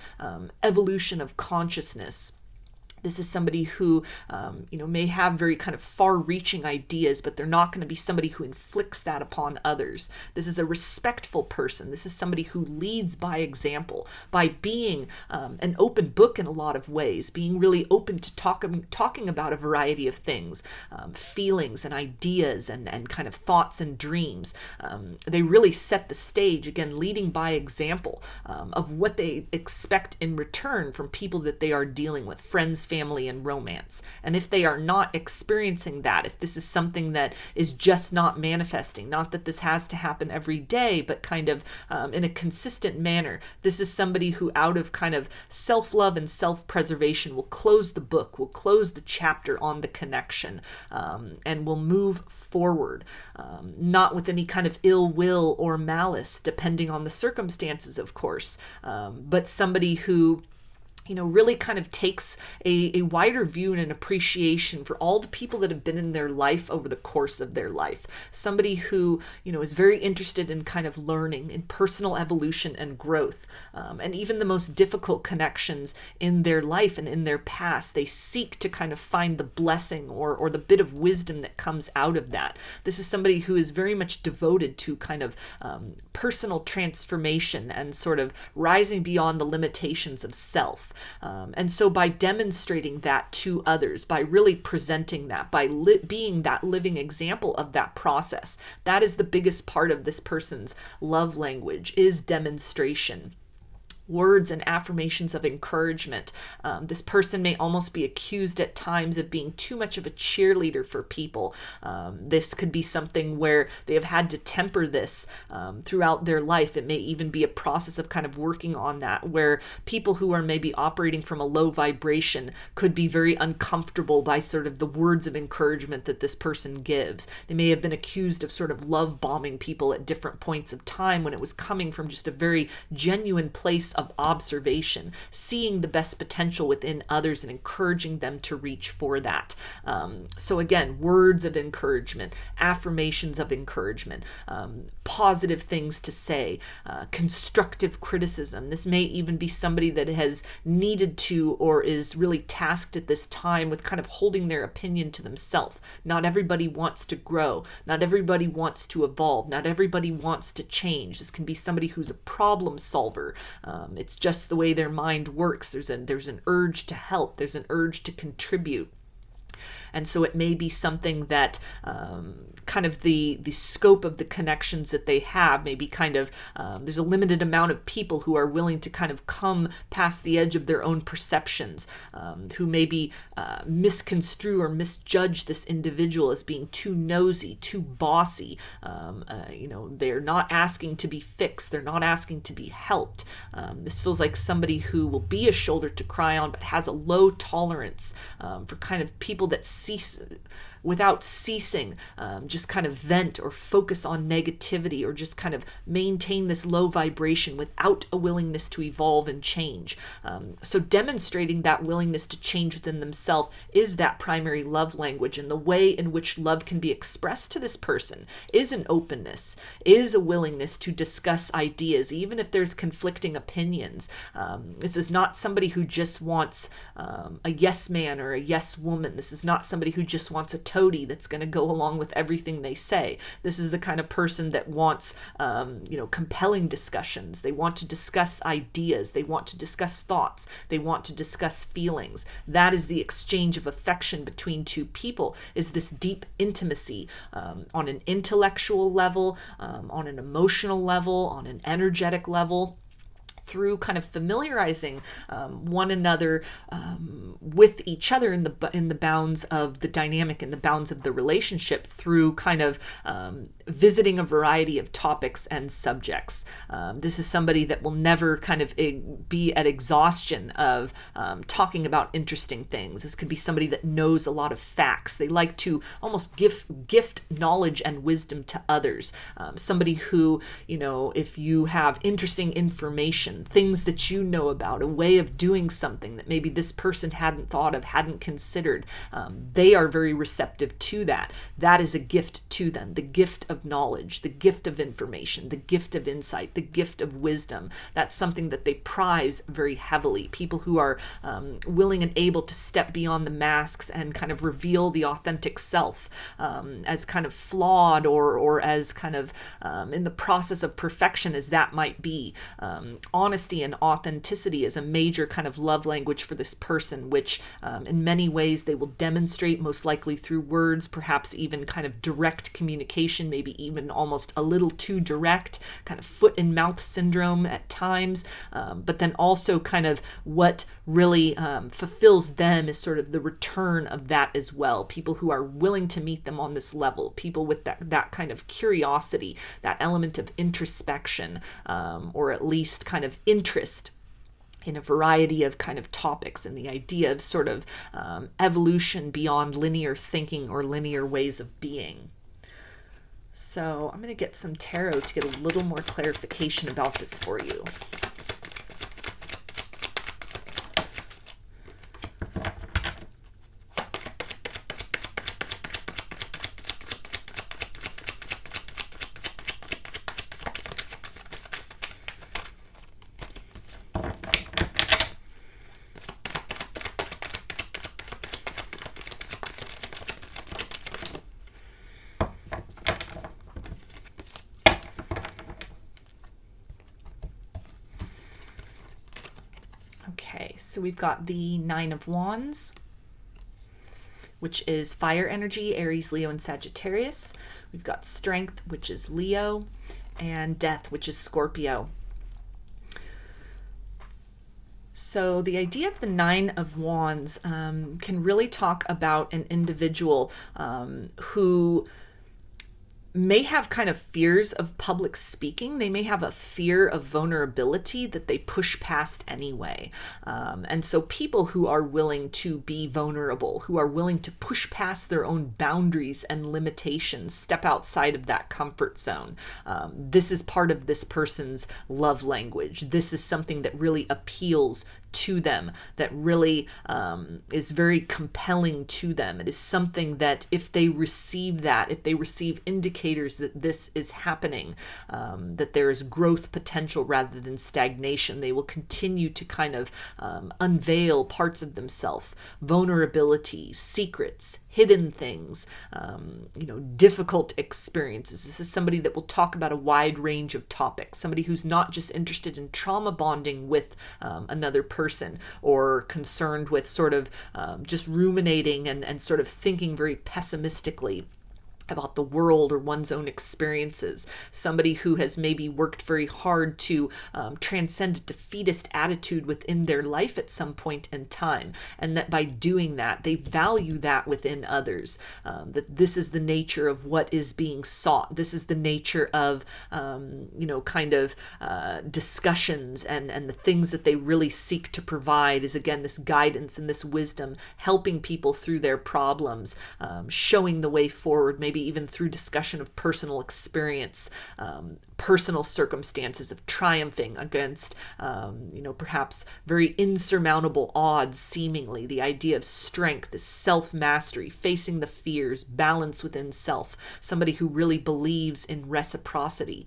evolution of consciousness. This is somebody who, may have very kind of far-reaching ideas, but they're not going to be somebody who inflicts that upon others. This is a respectful person. This is somebody who leads by example, by being an open book in a lot of ways, being really open to talking about a variety of things, feelings and ideas and kind of thoughts and dreams. They really set the stage, again, leading by example of what they expect in return from people that they are dealing with, friends, family, and romance. And if they are not experiencing that, if this is something that is just not manifesting, not that this has to happen every day, but kind of in a consistent manner, this is somebody who out of kind of self-love and self-preservation will close the book, will close the chapter on the connection, and will move forward, not with any kind of ill will or malice, depending on the circumstances, of course, but somebody who really kind of takes a wider view and an appreciation for all the people that have been in their life over the course of their life. Somebody who, is very interested in kind of learning, in personal evolution and growth. And even the most difficult connections in their life and in their past, they seek to kind of find the blessing or the bit of wisdom that comes out of that. This is somebody who is very much devoted to kind of personal transformation and sort of rising beyond the limitations of self. And so by demonstrating that to others, by really presenting that, by being that living example of that process, that is the biggest part of this person's love language, is demonstration. Words and affirmations of encouragement. This person may almost be accused at times of being too much of a cheerleader for people. This could be something where they have had to temper this throughout their life. It may even be a process of kind of working on that, where people who are maybe operating from a low vibration could be very uncomfortable by sort of the words of encouragement that this person gives. They may have been accused of sort of love bombing people at different points of time when it was coming from just a very genuine place of observation, seeing the best potential within others and encouraging them to reach for that. So again, words of encouragement, affirmations of encouragement, positive things to say, constructive criticism. This may even be somebody that has needed to or is really tasked at this time with kind of holding their opinion to themselves. Not everybody wants to grow. Not everybody wants to evolve. Not everybody wants to change. This can be somebody who's a problem solver. It's just the way their mind works. There's an urge to help. There's an urge to contribute. And so it may be something that kind of the scope of the connections that they have, maybe kind of there's a limited amount of people who are willing to kind of come past the edge of their own perceptions, who maybe misconstrue or misjudge this individual as being too nosy, too bossy. They're not asking to be fixed. They're not asking to be helped. This feels like somebody who will be a shoulder to cry on, but has a low tolerance for kind of people that cease without ceasing, just kind of vent or focus on negativity or just kind of maintain this low vibration without a willingness to evolve and change. So demonstrating that willingness to change within themselves is that primary love language, and the way in which love can be expressed to this person is an openness, is a willingness to discuss ideas, even if there's conflicting opinions. This is not somebody who just wants a yes man or a yes woman. This is not somebody who just wants a toady that's going to go along with everything they say. This is the kind of person that wants, compelling discussions. They want to discuss ideas. They want to discuss thoughts. They want to discuss feelings. That is the exchange of affection between two people, is this deep intimacy on an intellectual level, on an emotional level, on an energetic level, through kind of familiarizing one another with each other in the bounds of the dynamic, in the bounds of the relationship, through kind of visiting a variety of topics and subjects. This is somebody that will never kind of be at exhaustion of talking about interesting things. This could be somebody that knows a lot of facts. They like to almost gift knowledge and wisdom to others. Somebody who, if you have interesting information, information, things that you know about, a way of doing something that maybe this person hadn't thought of, hadn't considered. They are very receptive to that. That is a gift to them, the gift of knowledge, the gift of information, the gift of insight, the gift of wisdom. That's something that they prize very heavily. People who are willing and able to step beyond the masks and kind of reveal the authentic self, as kind of flawed or as kind of in the process of perfection as that might be. Honesty and authenticity is a major kind of love language for this person, which in many ways they will demonstrate, most likely through words, perhaps even kind of direct communication, maybe even almost a little too direct, kind of foot and mouth syndrome at times. But then also kind of what really fulfills them is sort of the return of that as well. People who are willing to meet them on this level, people with that kind of curiosity, that element of introspection, or at least kind of interest in a variety of kind of topics, and the idea of sort of evolution beyond linear thinking or linear ways of being. So I'm going to get some tarot to get a little more clarification about this for you. Okay, so we've got the Nine of Wands, which is fire energy, Aries, Leo, and Sagittarius. We've got Strength, which is Leo, and Death, which is Scorpio. So the idea of the Nine of Wands can really talk about an individual who may have kind of fears of public speaking. They may have a fear of vulnerability that they push past anyway. And so people who are willing to be vulnerable, who are willing to push past their own boundaries and limitations, step outside of that comfort zone. This is part of this person's love language. This is something that really appeals to them, that really is very compelling to them. It is something that if they receive that, if they receive indicators that this is happening, that there is growth potential rather than stagnation, they will continue to kind of unveil parts of themselves, vulnerability, secrets, hidden things, difficult experiences. This is somebody that will talk about a wide range of topics, somebody who's not just interested in trauma bonding with another person or concerned with sort of just ruminating and sort of thinking very pessimistically about the world or one's own experiences. Somebody who has maybe worked very hard to transcend a defeatist attitude within their life at some point in time, and that by doing that, they value that within others. That this is the nature of what is being sought. This is the nature of, discussions and the things that they really seek to provide is, again, this guidance and this wisdom, helping people through their problems, showing the way forward, maybe even through discussion of personal experience, personal circumstances of triumphing against, perhaps very insurmountable odds, seemingly. The idea of strength is self-mastery, facing the fears, balance within self, somebody who really believes in reciprocity,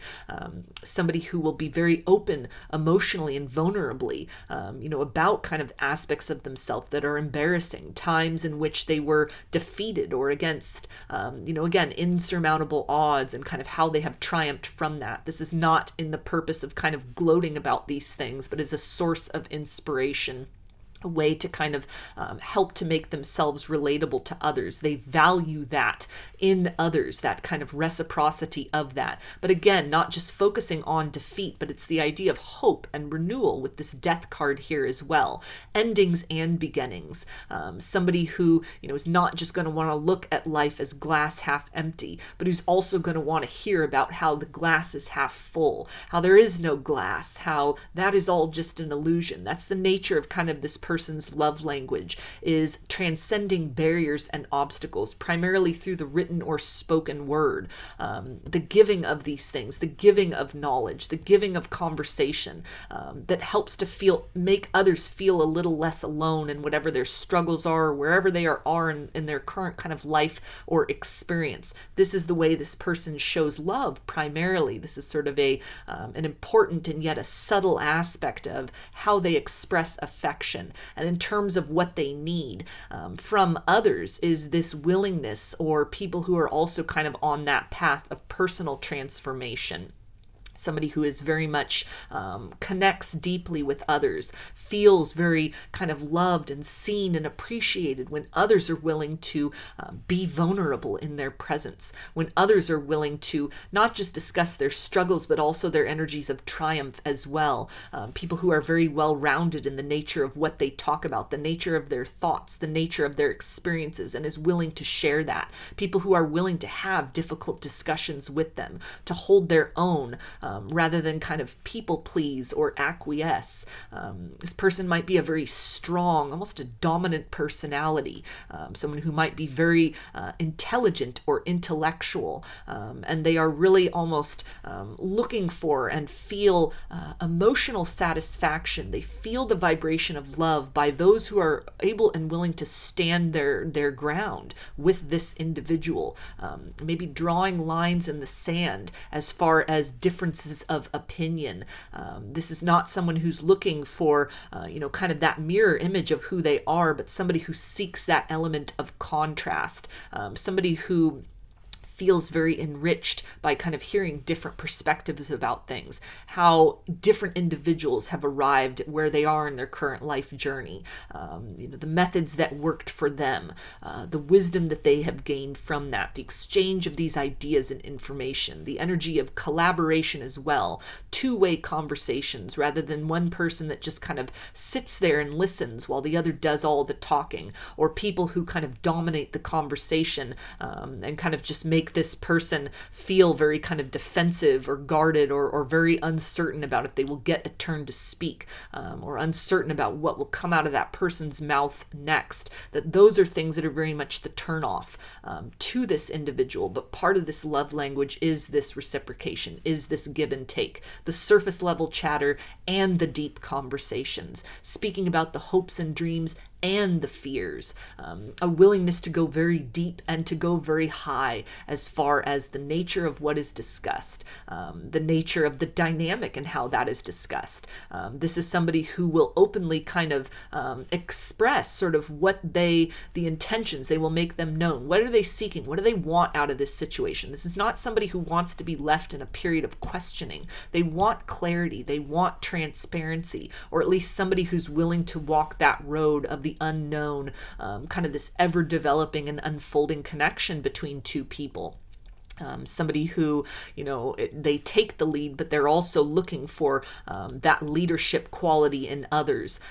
somebody who will be very open emotionally and vulnerably, about kind of aspects of themselves that are embarrassing, times in which they were defeated or against, again, insurmountable odds, and kind of how they have triumphed from that. This is not in the purpose of kind of gloating about these things, but is a source of inspiration, a way to kind of help to make themselves relatable to others. They value that in others, that kind of reciprocity of that. But again, not just focusing on defeat, but it's the idea of hope and renewal with this Death card here as well. Endings and beginnings. Somebody who, is not just going to want to look at life as glass half empty, but who's also going to want to hear about how the glass is half full, how there is no glass, how that is all just an illusion. That's the nature of kind of this person person's love language is transcending barriers and obstacles, primarily through the written or spoken word. The giving of these things, the giving of knowledge, the giving of conversation, that helps to make others feel a little less alone in whatever their struggles are, or wherever they are in their current kind of life or experience. This is the way this person shows love primarily. This is sort of an important and yet a subtle aspect of how they express affection. And in terms of what they need from others is this willingness, or people who are also kind of on that path of personal transformation. Somebody who is very much connects deeply with others, feels very kind of loved and seen and appreciated when others are willing to be vulnerable in their presence, when others are willing to not just discuss their struggles, but also their energies of triumph as well. People who are very well-rounded in the nature of what they talk about, the nature of their thoughts, the nature of their experiences, and is willing to share that. People who are willing to have difficult discussions with them, to hold their own, rather than kind of people please or acquiesce. This person might be a very strong, almost a dominant personality, someone who might be very intelligent or intellectual, and they are really almost looking for and feel emotional satisfaction. They feel the vibration of love by those who are able and willing to stand their ground with this individual, maybe drawing lines in the sand as far as differences of opinion. This is not someone who's looking for, kind of that mirror image of who they are, but somebody who seeks that element of contrast, somebody who feels very enriched by kind of hearing different perspectives about things, how different individuals have arrived where they are in their current life journey, the methods that worked for them, the wisdom that they have gained from that, the exchange of these ideas and information, the energy of collaboration as well, two-way conversations rather than one person that just kind of sits there and listens while the other does all the talking, or people who kind of dominate the conversation and kind of just make this person feel very kind of defensive or guarded or very uncertain about if they will get a turn to speak, or uncertain about what will come out of that person's mouth next. That those are things that are very much the turnoff to this individual. But part of this love language is this reciprocation, is this give and take, the surface level chatter and the deep conversations, speaking about the hopes and dreams and the fears, a willingness to go very deep and to go very high as far as the nature of what is discussed, the nature of the dynamic and how that is discussed. This is somebody who will openly kind of express sort of the intentions, they will make them known. What are they seeking? What do they want out of this situation? This is not somebody who wants to be left in a period of questioning. They want clarity. They want transparency, or at least somebody who's willing to walk that road of the unknown, kind of this ever developing and unfolding connection between two people. Somebody who, they take the lead, but they're also looking for that leadership quality in others.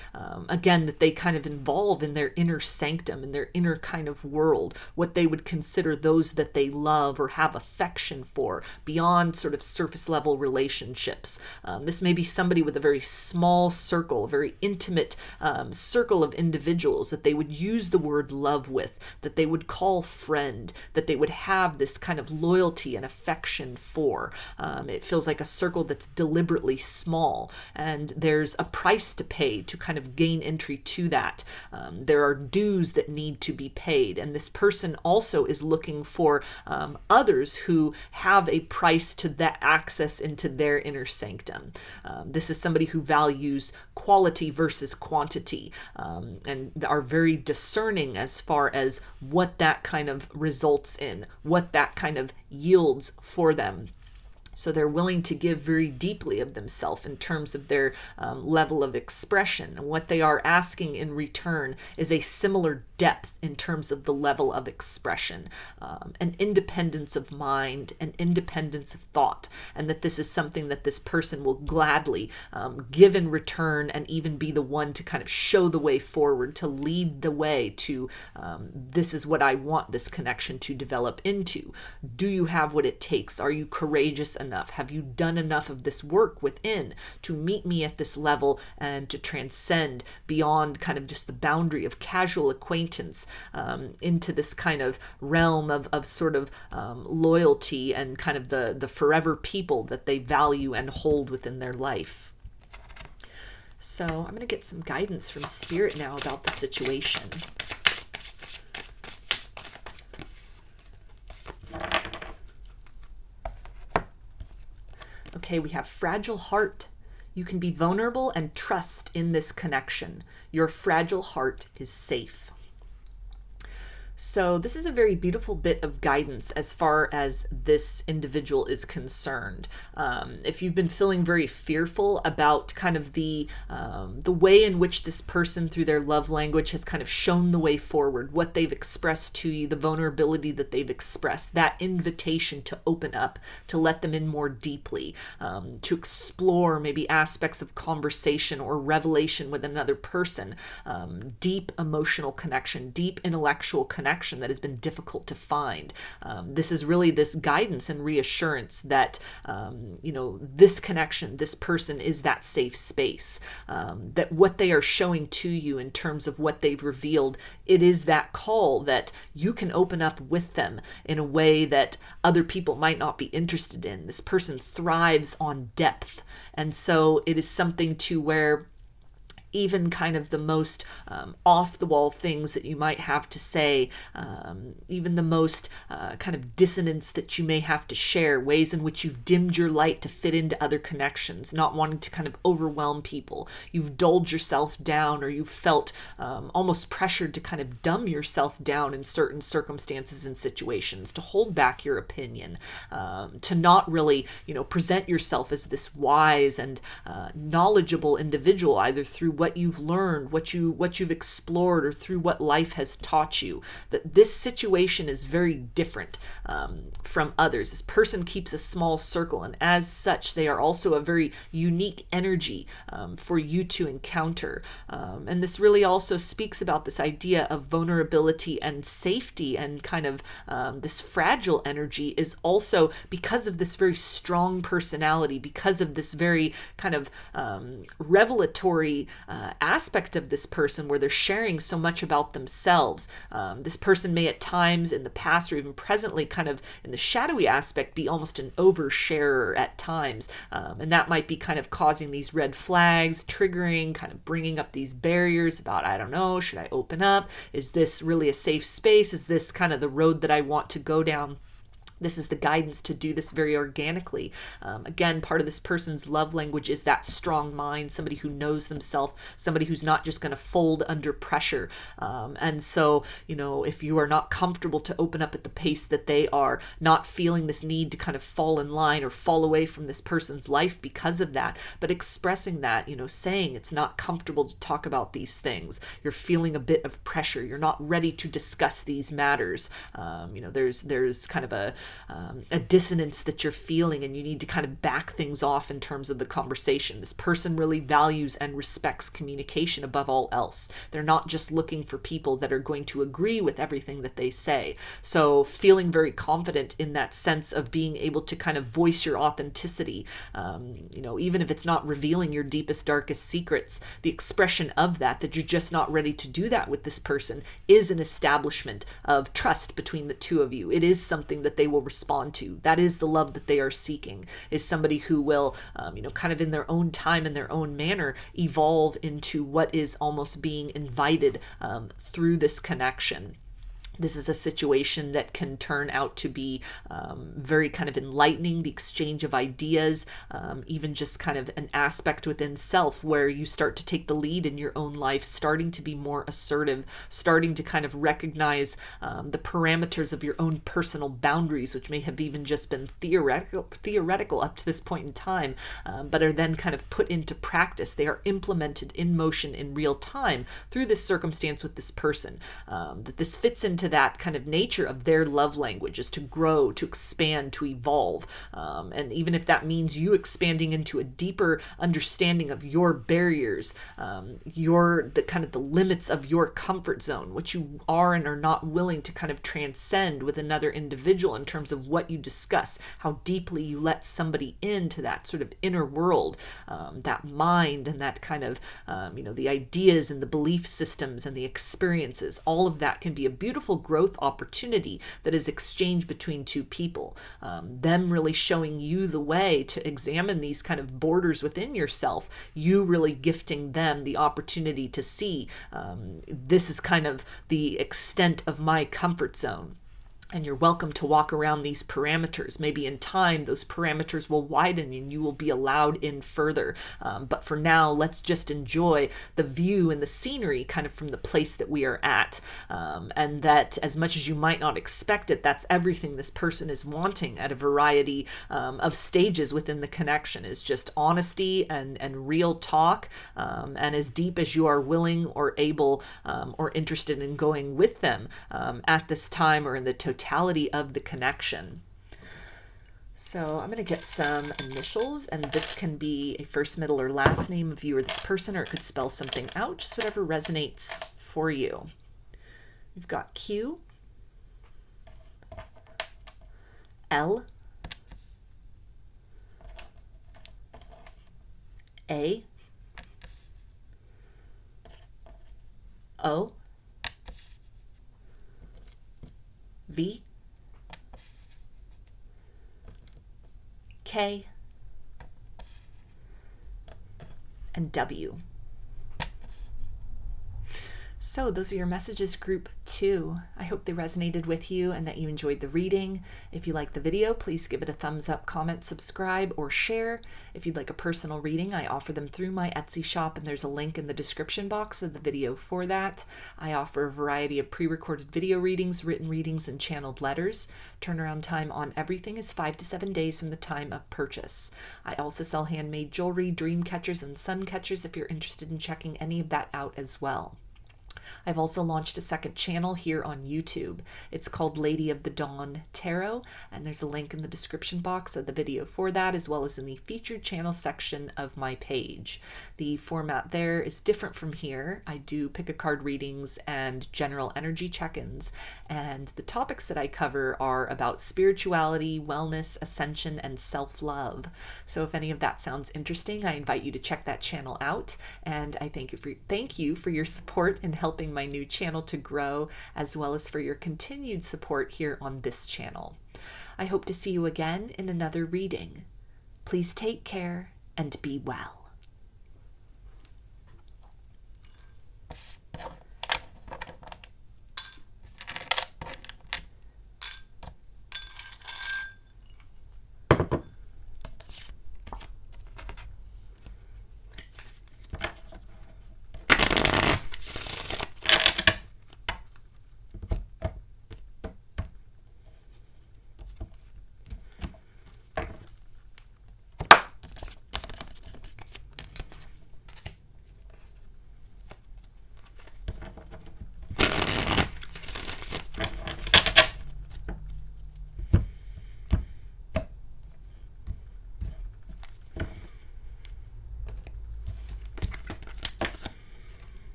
Again, that they kind of involve in their inner sanctum, in their inner kind of world, what they would consider those that they love or have affection for, beyond sort of surface level relationships. This may be somebody with a very small circle, a very intimate circle of individuals that they would use the word love with, that they would call friend, that they would have this kind of loyalty and affection for. It feels like a circle that's deliberately small, and there's a price to pay to kind of gain entry to that. There are dues that need to be paid, and this person also is looking for others who have a price to that access into their inner sanctum. This is somebody who values quality versus quantity, and are very discerning as far as what that kind of results in, what that kind of yields for them. So they're willing to give very deeply of themselves in terms of their level of expression. And what they are asking in return is a similar depth in terms of the level of expression, an independence of mind, an independence of thought, and that this is something that this person will gladly give in return, and even be the one to kind of show the way forward, to lead the way to this is what I want this connection to develop into. Do you have what it takes? Are you courageous enough? Have you done enough of this work within to meet me at this level and to transcend beyond kind of just the boundary of casual acquaintance into this kind of realm of sort of loyalty and kind of the forever people that they value and hold within their life? So I'm going to get some guidance from Spirit now about the situation. Okay, we have fragile heart. You can be vulnerable and trust in this connection. Your fragile heart is safe. So this is a very beautiful bit of guidance as far as this individual is concerned. If you've been feeling very fearful about kind of the way in which this person through their love language has kind of shown the way forward, what they've expressed to you, the vulnerability that they've expressed, that invitation to open up, to let them in more deeply, to explore maybe aspects of conversation or revelation with another person, deep emotional connection, deep intellectual connection that has been difficult to find. This is really this guidance and reassurance that, this connection, this person is that safe space, that what they are showing to you in terms of what they've revealed, it is that call that you can open up with them in a way that other people might not be interested in. This person thrives on depth. And so it is something to where even kind of the most off-the-wall things that you might have to say, even the most kind of dissonance that you may have to share, ways in which you've dimmed your light to fit into other connections, not wanting to kind of overwhelm people. You've dulled yourself down, or you've felt almost pressured to kind of dumb yourself down in certain circumstances and situations, to hold back your opinion, to not really, present yourself as this wise and knowledgeable individual, either through what you've learned, what you've explored, or through what life has taught you. That this situation is very different from others. This person keeps a small circle, and as such, they are also a very unique energy for you to encounter. And this really also speaks about this idea of vulnerability and safety, and kind of this fragile energy is also because of this very strong personality, because of this very kind of revelatory aspect of this person where they're sharing so much about themselves. This person may at times in the past or even presently kind of in the shadowy aspect be almost an oversharer at times. And that might be kind of causing these red flags, triggering, kind of bringing up these barriers about, I don't know, should I open up? Is this really a safe space? Is this kind of the road that I want to go down? This is the guidance to do this very organically. Again, part of this person's love language is that strong mind, somebody who knows themselves, somebody who's not just going to fold under pressure. And so, if you are not comfortable to open up at the pace that they are, not feeling this need to kind of fall in line or fall away from this person's life because of that, but expressing that, saying it's not comfortable to talk about these things. You're feeling a bit of pressure. You're not ready to discuss these matters. There's kind of a dissonance that you're feeling, and you need to kind of back things off in terms of the conversation. This person really values and respects communication above all else. They're not just looking for people that are going to agree with everything that they say. So feeling very confident in that sense of being able to kind of voice your authenticity, even if it's not revealing your deepest, darkest secrets, the expression of that you're just not ready to do that with this person is an establishment of trust between the two of you. It is something that they will respond to. That is the love that they are seeking, is somebody who will, kind of in their own time, in their own manner, evolve into what is almost being invited through this connection. This is a situation that can turn out to be very kind of enlightening, the exchange of ideas, even just kind of an aspect within self where you start to take the lead in your own life, starting to be more assertive, starting to kind of recognize the parameters of your own personal boundaries, which may have even just been theoretical up to this point in time, but are then kind of put into practice. They are implemented in motion in real time through this circumstance with this person, that this fits into into that kind of nature of their love language is to grow, to expand, to evolve. And even if that means you expanding into a deeper understanding of your barriers, the kind of the limits of your comfort zone, what you are and are not willing to kind of transcend with another individual in terms of what you discuss, how deeply you let somebody into that sort of inner world, that mind and that kind of, the ideas and the belief systems and the experiences. All of that can be a beautiful growth opportunity that is exchanged between two people. Them really showing you the way to examine these kind of borders within yourself, you really gifting them the opportunity to see, this is kind of the extent of my comfort zone. And you're welcome to walk around these parameters. Maybe in time, those parameters will widen and you will be allowed in further. But for now, let's just enjoy the view and the scenery kind of from the place that we are at. And that as much as you might not expect it, that's everything this person is wanting at a variety of stages within the connection, is just honesty and real talk, and as deep as you are willing or able or interested in going with them at this time or in the totality of the connection. So I'm going to get some initials, and this can be a first, middle, or last name of you or this person, or it could spell something out, just whatever resonates for you. We've got Q, L, A, O, V, K, and W. So those are your messages, group 2. I hope they resonated with you and that you enjoyed the reading. If you liked the video, please give it a thumbs up, comment, subscribe, or share. If you'd like a personal reading, I offer them through my Etsy shop, and there's a link in the description box of the video for that. I offer a variety of pre-recorded video readings, written readings, and channeled letters. Turnaround time on everything is 5 to 7 days from the time of purchase. I also sell handmade jewelry, dream catchers, and sun catchers if you're interested in checking any of that out as well. I've also launched a second channel here on YouTube. It's called Lady of the Dawn Tarot, and there's a link in the description box of the video for that, as well as in the featured channel section of my page. The format there is different from here. I do pick-a-card readings and general energy check-ins, and the topics that I cover are about spirituality, wellness, ascension, and self-love. So if any of that sounds interesting, I invite you to check that channel out, and I thank you for your support in helping my new channel to grow, as well as for your continued support here on this channel. I hope to see you again in another reading. Please take care and be well.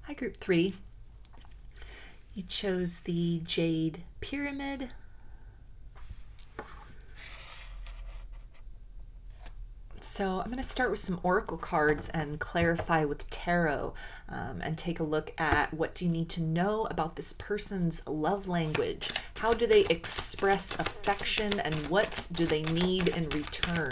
Hi, Group 3. You chose the Jade Pyramid. So I'm going to start with some oracle cards and clarify with tarot, and take a look at what do you need to know about this person's love language. How do they express affection and what do they need in return?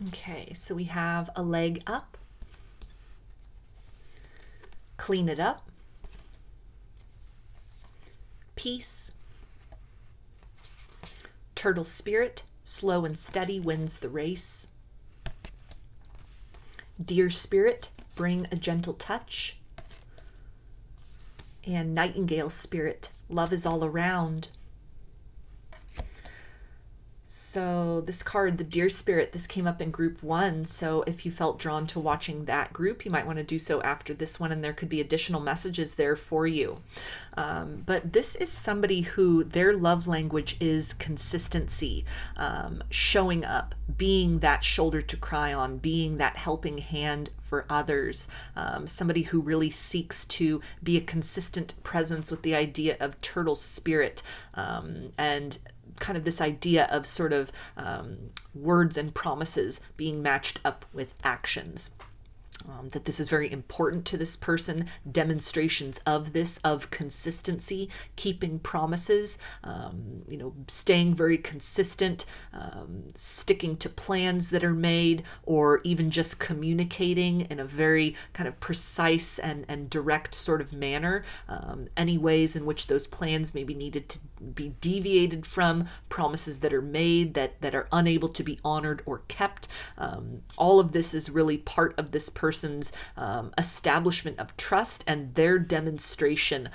Okay, so we have a leg up, clean it up, peace, turtle spirit, slow and steady wins the race, deer spirit, bring a gentle touch, and nightingale spirit, love is all around. So this card, the Deer Spirit, this came up in group 1. So if you felt drawn to watching that group, you might want to do so after this one, and there could be additional messages there for you. But this is somebody who their love language is consistency, showing up, being that shoulder to cry on, being that helping hand for others, somebody who really seeks to be a consistent presence with the idea of turtle spirit, and kind of this idea of sort of words and promises being matched up with actions. That this is very important to this person, demonstrations of this, of consistency, keeping promises, staying very consistent, sticking to plans that are made, or even just communicating in a very kind of precise and direct sort of manner. Any ways in which those plans may be needed to be deviated from, promises that are made that are unable to be honored or kept. All of this is really part of this person's establishment of trust and their demonstration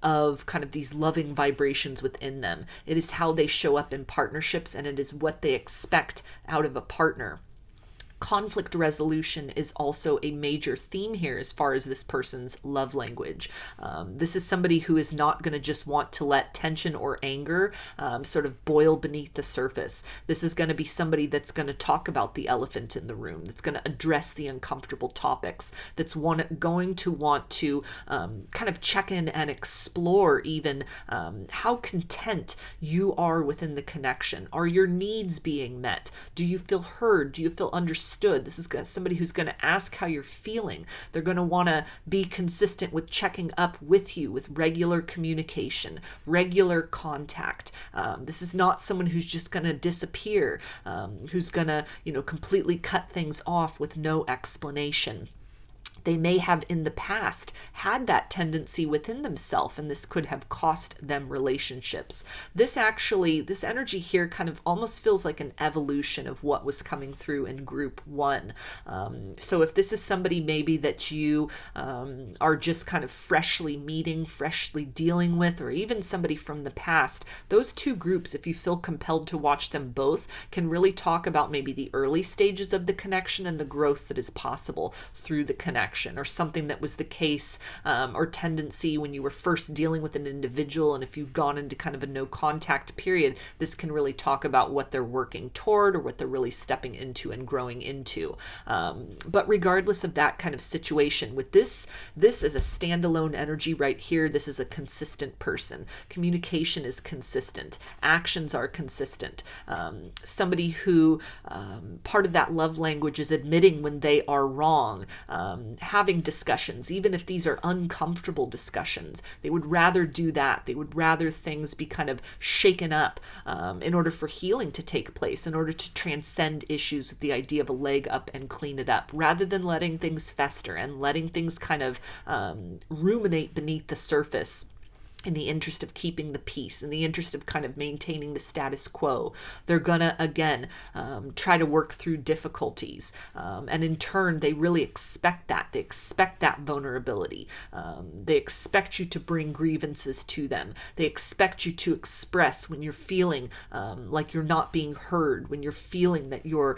of kind of these loving vibrations within them. It is how they show up in partnerships, and it is what they expect out of a partner. Conflict resolution is also a major theme here as far as this person's love language. This is somebody who is not going to just want to let tension or anger sort of boil beneath the surface. This is going to be somebody that's going to talk about the elephant in the room, that's going to address the uncomfortable topics, that's going to want to kind of check in and explore even how content you are within the connection. Are your needs being met? Do you feel heard? Do you feel understood? This is somebody who's going to ask how you're feeling. They're going to want to be consistent with checking up with you with regular communication, regular contact. This is not someone who's just going to disappear, who's going to, completely cut things off with no explanation. They may have in the past had that tendency within themselves, and this could have cost them relationships. This energy here kind of almost feels like an evolution of what was coming through in group 1. So if this is somebody maybe that you are just kind of freshly meeting, freshly dealing with, or even somebody from the past, those two groups, if you feel compelled to watch them both, can really talk about maybe the early stages of the connection and the growth that is possible through the connection. Or something that was the case or tendency when you were first dealing with an individual, and if you've gone into kind of a no contact period, this can really talk about what they're working toward or what they're really stepping into and growing into. But regardless of that kind of situation, with this is a standalone energy right here. This is a consistent person. Communication is consistent. Actions are consistent. Somebody who part of that love language is admitting when they are wrong, having discussions, even if these are uncomfortable discussions. They would rather do that. They would rather things be kind of shaken up in order for healing to take place, in order to transcend issues with the idea of a leg up and clean it up, rather than letting things fester and letting things kind of ruminate beneath the surface in the interest of keeping the peace, in the interest of kind of maintaining the status quo. They're gonna, again, try to work through difficulties. And in turn, they really expect that. They expect that vulnerability. They expect you to bring grievances to them. They expect you to express when you're feeling like you're not being heard, when you're feeling that your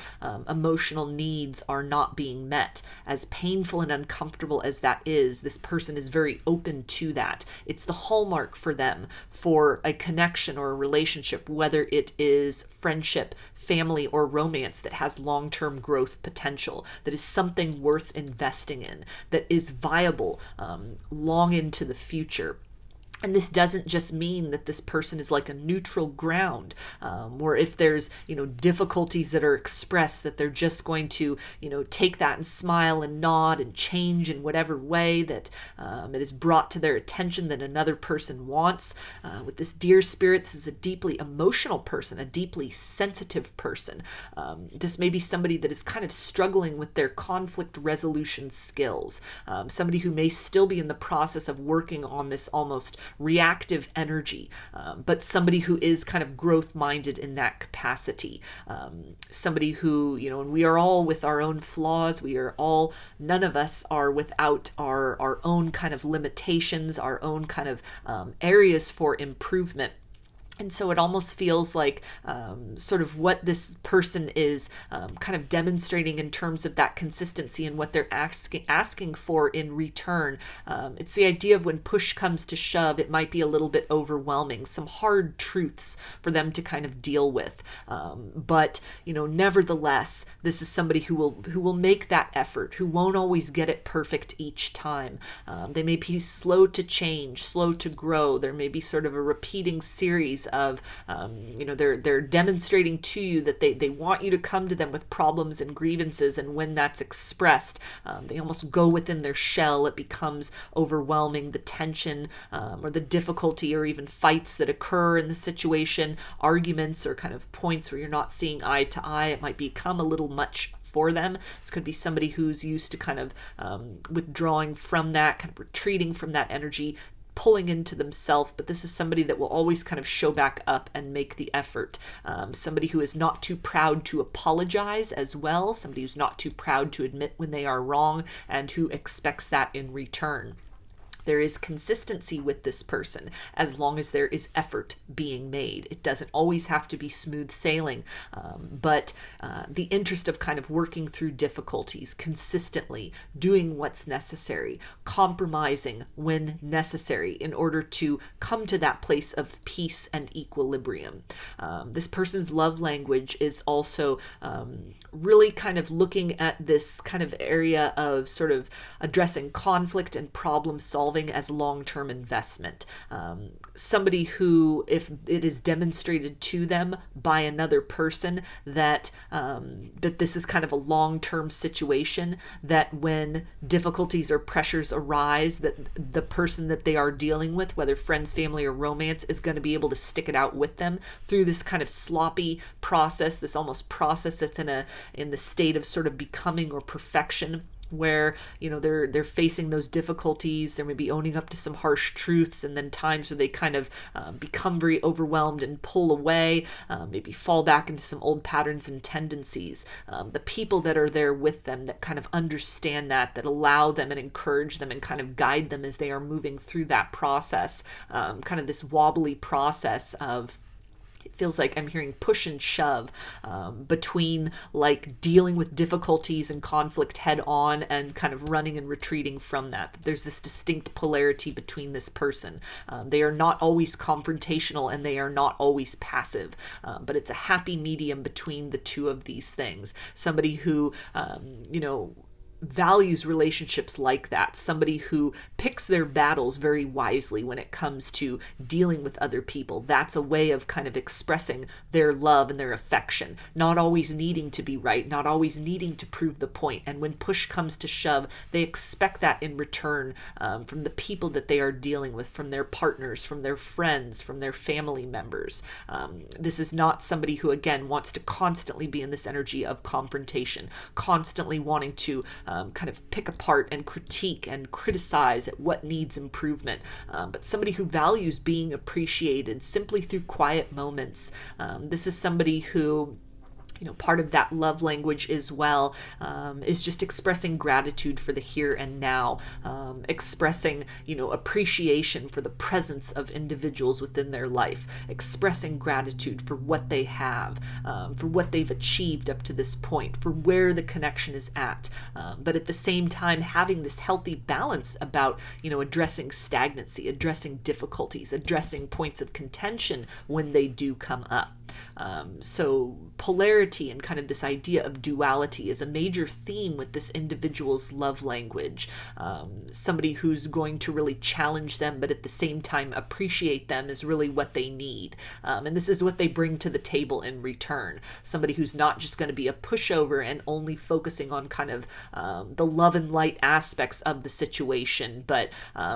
emotional needs are not being met. As painful and uncomfortable as that is, this person is very open to that. It's the hallmark for them for a connection or a relationship, whether it is friendship, family, or romance, that has long-term growth potential, that is something worth investing in, that is viable long into the future. And this doesn't just mean that this person is like a neutral ground, or if there's, difficulties that are expressed, that they're just going to, take that and smile and nod and change in whatever way that it is brought to their attention that another person wants. With this deer spirit, this is a deeply emotional person, a deeply sensitive person. This may be somebody that is kind of struggling with their conflict resolution skills, somebody who may still be in the process of working on this almost reactive energy, but somebody who is kind of growth minded in that capacity. Somebody who, and we are all with our own flaws. None of us are without our own kind of limitations, our own kind of areas for improvement. And so it almost feels like sort of what this person is kind of demonstrating in terms of that consistency and what they're asking for in return. It's the idea of when push comes to shove, it might be a little bit overwhelming, some hard truths for them to kind of deal with. But nevertheless, this is somebody who will make that effort, who won't always get it perfect each time. They may be slow to change, slow to grow. There may be sort of a repeating series of they're demonstrating to you that they want you to come to them with problems and grievances, and when that's expressed, they almost go within their shell. It becomes overwhelming. The tension or the difficulty or even fights that occur in the situation, arguments or kind of points where you're not seeing eye to eye, it might become a little much for them. This could be somebody who's used to kind of withdrawing from that, kind of retreating from that energy, pulling into themselves, but this is somebody that will always kind of show back up and make the effort. Somebody who is not too proud to apologize as well, somebody who's not too proud to admit when they are wrong and who expects that in return. There is consistency with this person as long as there is effort being made. It doesn't always have to be smooth sailing, but the interest of kind of working through difficulties consistently, doing what's necessary, compromising when necessary in order to come to that place of peace and equilibrium. This person's love language is also really kind of looking at this kind of area of sort of addressing conflict and problem solving as long-term investment. Somebody who, if it is demonstrated to them by another person that this is kind of a long-term situation, that when difficulties or pressures arise, that the person that they are dealing with, whether friends, family, or romance, is going to be able to stick it out with them through this kind of sloppy process, this almost process that's in the state of sort of becoming or perfection, where they're facing those difficulties. They're maybe owning up to some harsh truths, and then times where they kind of become very overwhelmed and pull away, maybe fall back into some old patterns and tendencies. The people that are there with them that kind of understand that allow them and encourage them and kind of guide them as they are moving through that process, kind of this wobbly process of, it feels like I'm hearing push and shove between like dealing with difficulties and conflict head on and kind of running and retreating from that. There's this distinct polarity between this person. They are not always confrontational and they are not always passive, but it's a happy medium between the two of these things. Somebody who, values relationships like that, somebody who picks their battles very wisely when it comes to dealing with other people. That's a way of kind of expressing their love and their affection, not always needing to be right, not always needing to prove the point. And when push comes to shove, they expect that in return from the people that they are dealing with, from their partners, from their friends, from their family members. This is not somebody who, again, wants to constantly be in this energy of confrontation, constantly wanting to kind of pick apart and critique and criticize at what needs improvement, but somebody who values being appreciated simply through quiet moments. This is somebody who, part of that love language as well is just expressing gratitude for the here and now, expressing, appreciation for the presence of individuals within their life, expressing gratitude for what they have, for what they've achieved up to this point, for where the connection is at. But at the same time, having this healthy balance about, addressing stagnancy, addressing difficulties, addressing points of contention when they do come up. So polarity and kind of this idea of duality is a major theme with this individual's love language. Somebody who's going to really challenge them, but at the same time appreciate them is really what they need. And this is what they bring to the table in return. Somebody who's not just going to be a pushover and only focusing on kind of the love and light aspects of the situation, but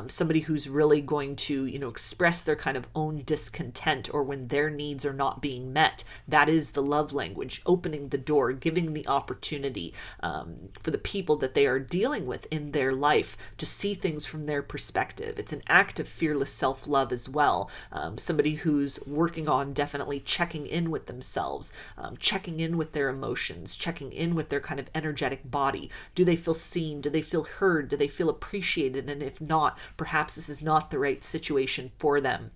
somebody who's really going to, express their kind of own discontent, or when their needs are not being met. That is the love language, opening the door, giving the opportunity for the people that they are dealing with in their life to see things from their perspective. It's an act of fearless self-love as well. Somebody who's working on definitely checking in with themselves, checking in with their emotions, checking in with their kind of energetic body. Do they feel seen? Do they feel heard? Do they feel appreciated? And if not, perhaps this is not the right situation for them.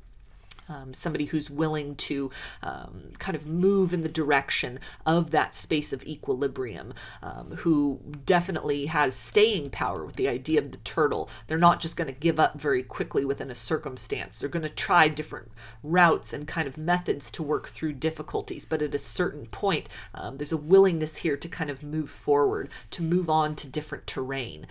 Somebody who's willing to kind of move in the direction of that space of equilibrium, who definitely has staying power with the idea of the turtle. They're not just going to give up very quickly within a circumstance. They're going to try different routes and kind of methods to work through difficulties, but at a certain point, there's a willingness here to kind of move forward, to move on to different terrain.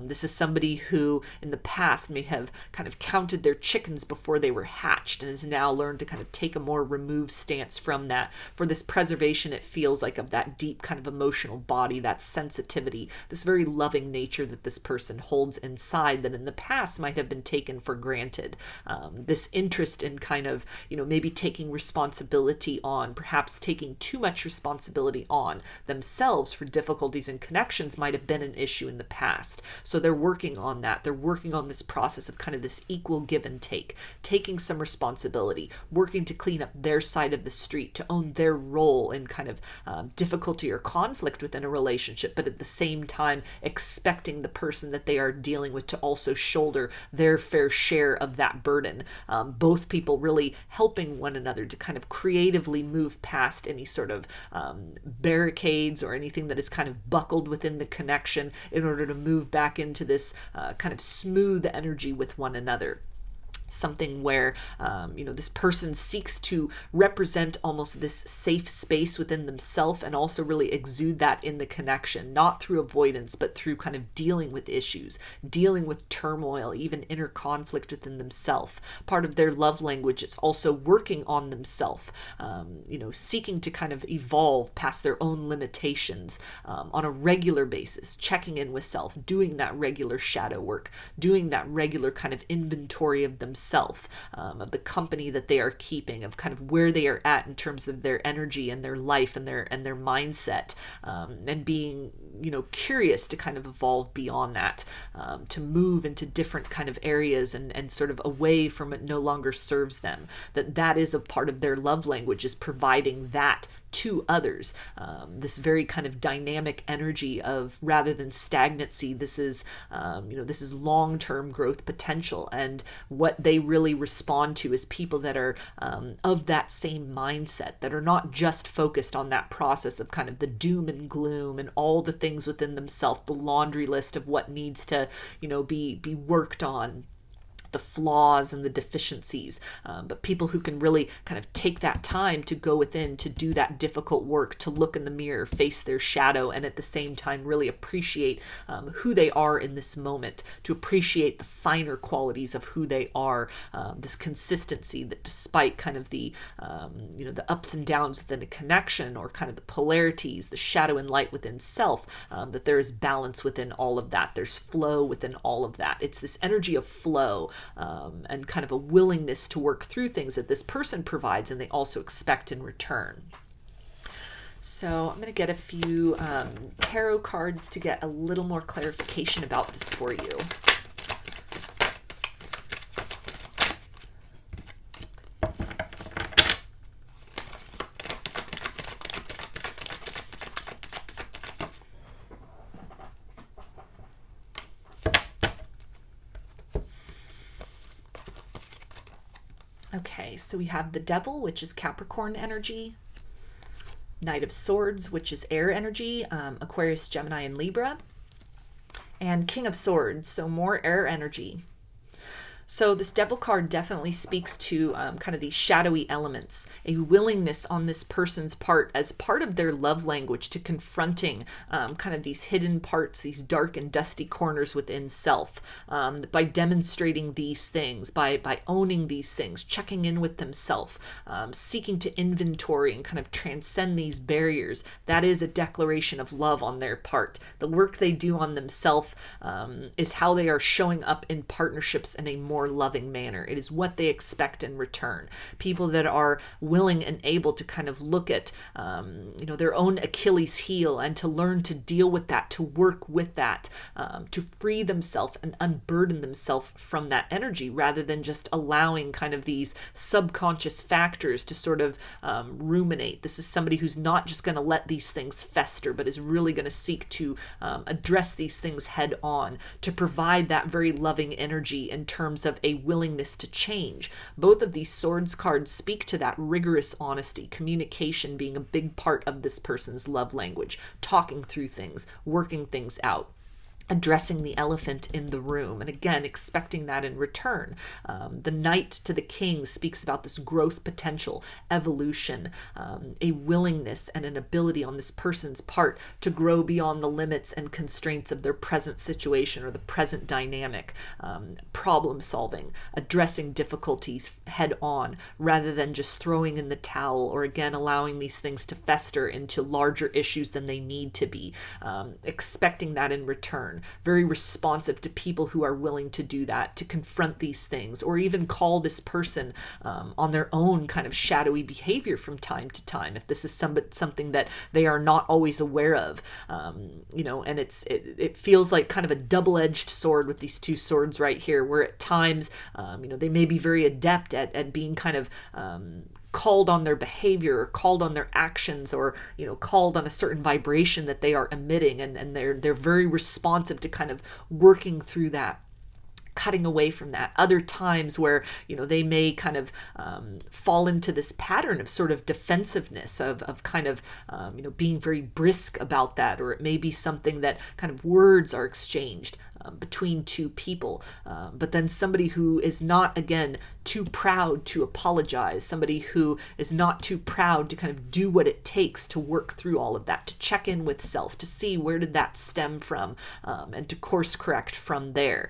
This is somebody who in the past may have kind of counted their chickens before they were hatched, and has now learned to kind of take a more removed stance from that. For this preservation, it feels like, of that deep kind of emotional body, that sensitivity, this very loving nature that this person holds inside that in the past might have been taken for granted. This interest in kind of, maybe taking responsibility on, perhaps taking too much responsibility on themselves for difficulties and connections might have been an issue in the past. So they're working on that. They're working on this process of kind of this equal give and take, taking some responsibility, working to clean up their side of the street, to own their role in kind of difficulty or conflict within a relationship, but at the same time expecting the person that they are dealing with to also shoulder their fair share of that burden. Both people really helping one another to kind of creatively move past any sort of barricades or anything that is kind of buckled within the connection in order to move back into this kind of smooth energy with one another. Something where, this person seeks to represent almost this safe space within themselves and also really exude that in the connection, not through avoidance, but through kind of dealing with issues, dealing with turmoil, even inner conflict within themselves. Part of their love language is also working on themselves, seeking to kind of evolve past their own limitations on a regular basis, checking in with self, doing that regular shadow work, doing that regular kind of inventory of themselves, of the company that they are keeping, of kind of where they are at in terms of their energy and their life and their mindset, and being curious to kind of evolve beyond that, to move into different kind of areas and sort of away from it no longer serves them. That is a part of their love language, is providing that to others. This very kind of dynamic energy of, rather than stagnancy, this is long-term growth potential. And what they really respond to is people that are of that same mindset, that are not just focused on that process of kind of the doom and gloom and all the things within themselves, the laundry list of what needs to, be worked on. the flaws and the deficiencies, but people who can really kind of take that time to go within, to do that difficult work, to look in the mirror, face their shadow, and at the same time really appreciate who they are in this moment, to appreciate the finer qualities of who they are, this consistency that despite kind of the the ups and downs within a connection, or kind of the polarities, the shadow and light within self, that there is balance within all of that. There's flow within all of that. It's this energy of flow and kind of a willingness to work through things that this person provides, and they also expect in return. So I'm going to get a few tarot cards to get a little more clarification about this for you. Okay, so we have the Devil, which is Capricorn energy, Knight of Swords, which is air energy, Aquarius, Gemini, and Libra, and King of Swords, so more air energy. So this Devil card definitely speaks to kind of these shadowy elements, a willingness on this person's part as part of their love language to confronting kind of these hidden parts, these dark and dusty corners within self, by demonstrating these things, by owning these things, checking in with themselves, seeking to inventory and kind of transcend these barriers. That is a declaration of love on their part. The work they do on themselves is how they are showing up in partnerships in a more loving manner. It is what they expect in return. People that are willing and able to kind of look at their own Achilles heel and to learn to deal with that, to work with that, to free themselves and unburden themselves from that energy, rather than just allowing kind of these subconscious factors to sort of ruminate. This is somebody who's not just going to let these things fester, but is really going to seek to address these things head on, to provide that very loving energy in terms of a willingness to change. Both of these swords cards speak to that rigorous honesty, communication being a big part of this person's love language, talking through things, working things out, addressing the elephant in the room, and again expecting that in return. The Knight to the King speaks about this growth potential, evolution, a willingness and an ability on this person's part to grow beyond the limits and constraints of their present situation or the present dynamic, problem solving, addressing difficulties head on rather than just throwing in the towel, or again allowing these things to fester into larger issues than they need to be, expecting that in return. Very responsive to people who are willing to do that, to confront these things, or even call this person on their own kind of shadowy behavior from time to time, if this is something that they are not always aware of. And it feels like kind of a double-edged sword with these two swords right here, where at times they may be very adept at being kind of called on their behavior, or called on their actions, or called on a certain vibration that they are emitting, and they're very responsive to kind of working through that, cutting away from that. Other times where they may kind of fall into this pattern of sort of defensiveness, of kind of being very brisk about that, or it may be something that kind of words are exchanged between two people, but then somebody who is not, again, too proud to apologize, somebody who is not too proud to kind of do what it takes to work through all of that, to check in with self, to see where did that stem from, and to course correct from there.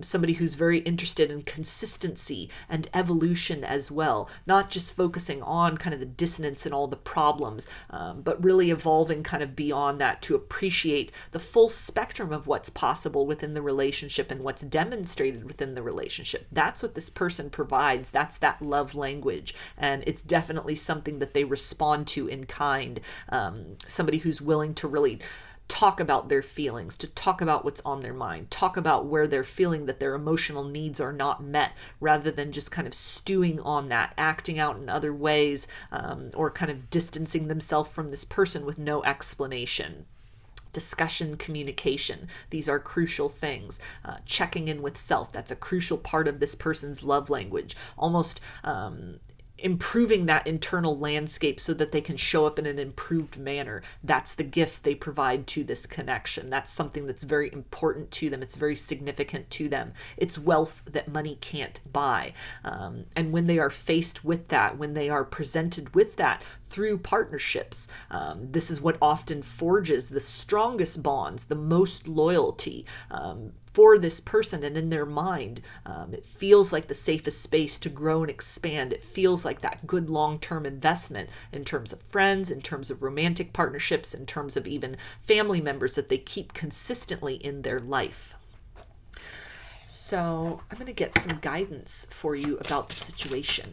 Somebody who's very interested in consistency and evolution as well, not just focusing on kind of the dissonance and all the problems, but really evolving kind of beyond that to appreciate the full spectrum of what's possible within the relationship and what's demonstrated within the relationship. That's what this person provides. That's that love language, and it's definitely something that they respond to in kind. Somebody who's willing to really talk about their feelings, to talk about what's on their mind, talk about where they're feeling that their emotional needs are not met, rather than just kind of stewing on that, acting out in other ways, or kind of distancing themselves from this person with no explanation. Discussion, communication, these are crucial things. Checking in with self, that's a crucial part of this person's love language. Almost improving that internal landscape so that they can show up in an improved manner. That's the gift they provide to this connection. That's something that's very important to them. It's very significant to them. It's wealth that money can't buy. And when they are faced with that, when they are presented with that through partnerships, this is what often forges the strongest bonds, the most loyalty, for this person and in their mind. It feels like the safest space to grow and expand. It feels like that good long-term investment in terms of friends, in terms of romantic partnerships, in terms of even family members that they keep consistently in their life. So I'm going to get some guidance for you about the situation.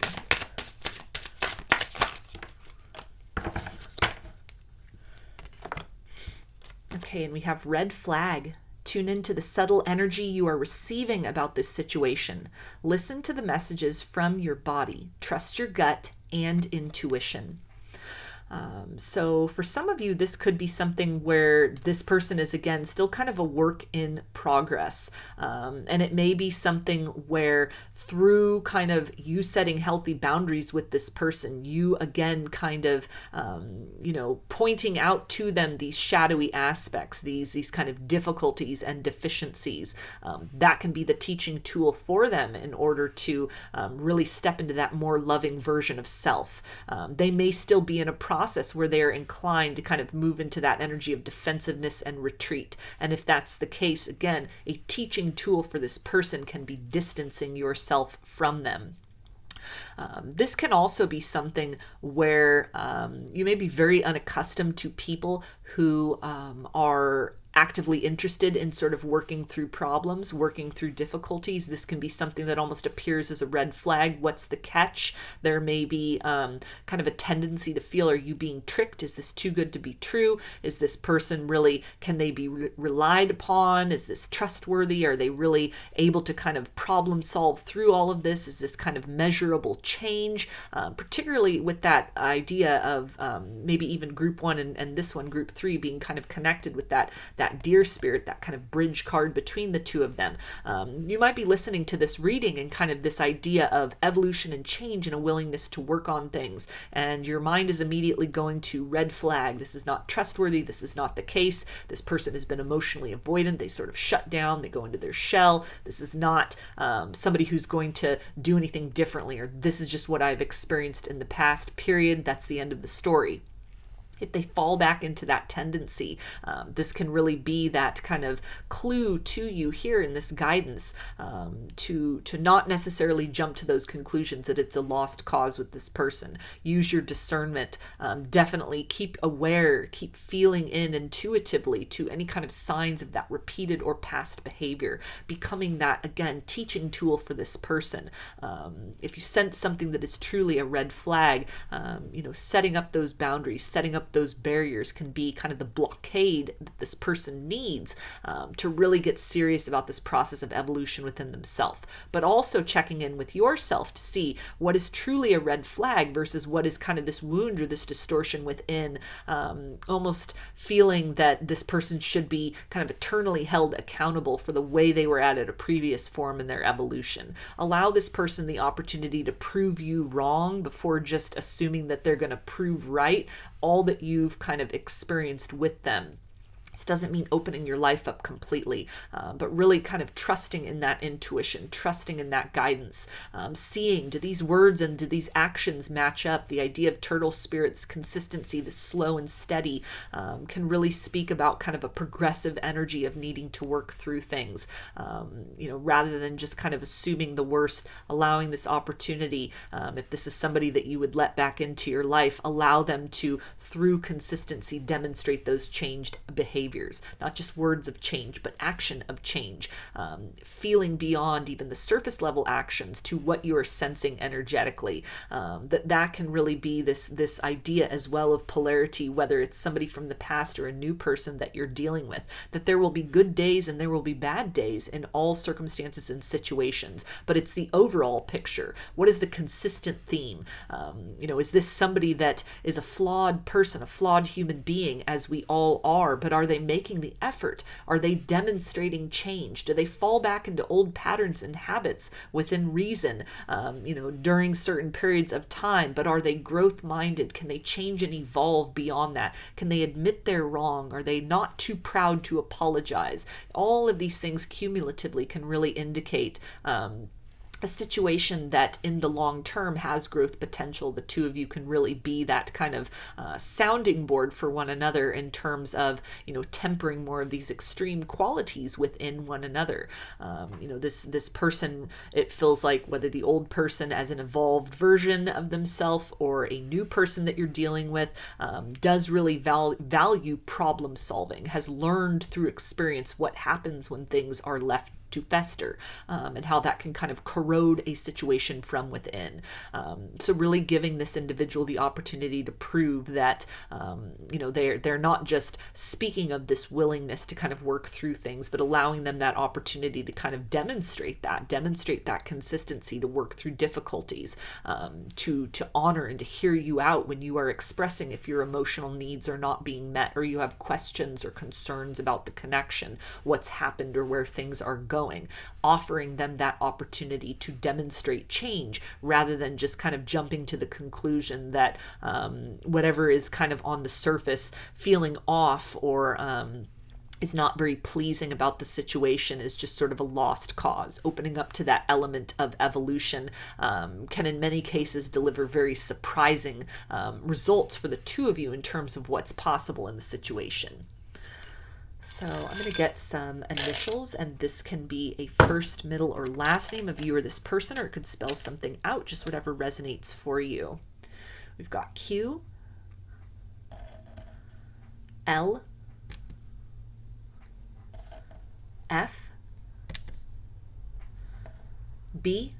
Okay, and we have red flag. Tune into the subtle energy you are receiving about this situation. Listen to the messages from your body. Trust your gut and intuition. So for some of you, this could be something where this person is, again, still kind of a work in progress. And it may be something where through kind of you setting healthy boundaries with this person, you again kind of, pointing out to them these shadowy aspects, these kind of difficulties and deficiencies. That can be the teaching tool for them in order to really step into that more loving version of self. They may still be in a process where they are inclined to kind of move into that energy of defensiveness and retreat. And if that's the case, again, a teaching tool for this person can be distancing yourself from them. This can also be something where you may be very unaccustomed to people who are actively interested in sort of working through problems, working through difficulties. This can be something that almost appears as a red flag. What's the catch? There may be kind of a tendency to feel, are you being tricked? Is this too good to be true? Is this person really, can they be relied upon? Is this trustworthy? Are they really able to kind of problem solve through all of this? Is this kind of measurable change? Particularly with that idea of maybe even group 1 and this one, group 3, being kind of connected with that deer spirit, that kind of bridge card between the two of them. You might be listening to this reading and kind of this idea of evolution and change and a willingness to work on things. And your mind is immediately going to red flag. This is not trustworthy. This is not the case. This person has been emotionally avoidant. They sort of shut down. They go into their shell. This is not somebody who's going to do anything differently, or this is just what I've experienced in the past, period. That's the end of the story. If they fall back into that tendency, this can really be that kind of clue to you here in this guidance to not necessarily jump to those conclusions that it's a lost cause with this person. Use your discernment. Definitely keep aware, keep feeling in intuitively to any kind of signs of that repeated or past behavior, becoming that, again, teaching tool for this person. If you sense something that is truly a red flag, setting up those boundaries, setting up those barriers can be kind of the blockade that this person needs to really get serious about this process of evolution within themselves. But also checking in with yourself to see what is truly a red flag versus what is kind of this wound or this distortion within, almost feeling that this person should be kind of eternally held accountable for the way they were at a previous form in their evolution. Allow this person the opportunity to prove you wrong before just assuming that they're going to prove right all that you've kind of experienced with them. This doesn't mean opening your life up completely, but really kind of trusting in that intuition, trusting in that guidance, seeing, do these words and do these actions match up? The idea of turtle spirit's consistency, the slow and steady, can really speak about kind of a progressive energy of needing to work through things, rather than just kind of assuming the worst, allowing this opportunity. If this is somebody that you would let back into your life, allow them to, through consistency, demonstrate those changed behaviors. Not just words of change, but action of change, feeling beyond even the surface level actions to what you are sensing energetically. That can really be this idea as well of polarity, whether it's somebody from the past or a new person that you're dealing with, that there will be good days and there will be bad days in all circumstances and situations, but it's the overall picture. What is the consistent theme? Is this somebody that is a flawed person, a flawed human being, as we all are, but are they they making the effort? Are they demonstrating change? Do they fall back into old patterns and habits within reason, during certain periods of time? But are they growth minded? Can they change and evolve beyond that? Can they admit they're wrong? Are they not too proud to apologize? All of these things cumulatively can really indicate a situation that in the long term has growth potential. The two of you can really be that kind of sounding board for one another in terms of, tempering more of these extreme qualities within one another. This person, it feels like, whether the old person as an evolved version of themselves or a new person that you're dealing with, does really value problem solving, has learned through experience what happens when things are left to fester, and how that can kind of corrode a situation from within. So really giving this individual the opportunity to prove that, they're not just speaking of this willingness to kind of work through things, but allowing them that opportunity to kind of demonstrate that consistency to work through difficulties, to honor and to hear you out when you are expressing if your emotional needs are not being met, or you have questions or concerns about the connection, what's happened, or where things are going. Offering them that opportunity to demonstrate change rather than just kind of jumping to the conclusion that whatever is kind of on the surface feeling off or is not very pleasing about the situation is just sort of a lost cause. Opening up to that element of evolution can in many cases deliver very surprising results for the two of you in terms of what's possible in the situation. So I'm going to get some initials, and this can be a first, middle, or last name of you or this person, or it could spell something out, just whatever resonates for you. We've got Q, L, F, B,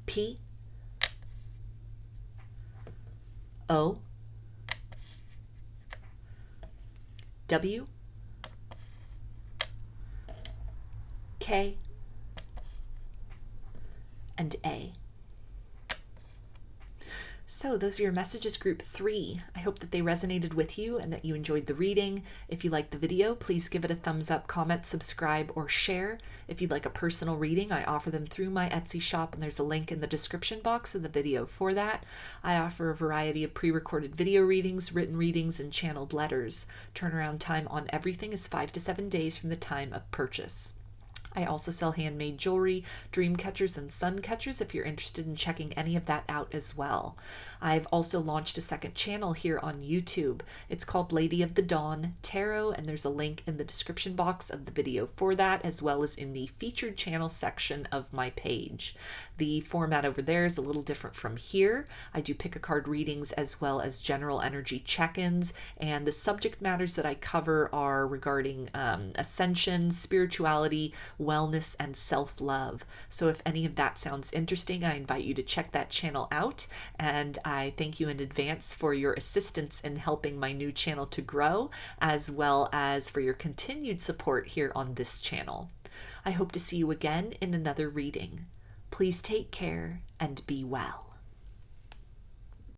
P, O, W, K, and A. So those are your messages, group 3. I hope that they resonated with you and that you enjoyed the reading. If you liked the video, please give it a thumbs up, comment, subscribe, or share. If you'd like a personal reading, I offer them through my Etsy shop, and there's a link in the description box of the video for that. I offer a variety of pre-recorded video readings, written readings, and channeled letters. Turnaround time on everything is 5 to 7 days from the time of purchase. I also sell handmade jewelry, dream catchers, and sun catchers if you're interested in checking any of that out as well. I've also launched a second channel here on YouTube. It's called Lady of the Dawn Tarot, and there's a link in the description box of the video for that, as well as in the featured channel section of my page. The format over there is a little different from here. I do pick-a-card readings as well as general energy check-ins, and the subject matters that I cover are regarding ascension, spirituality, wellness, and self-love. So if any of that sounds interesting, I invite you to check that channel out, and I thank you in advance for your assistance in helping my new channel to grow, as well as for your continued support here on this channel. I hope to see you again in another reading. Please take care and be well.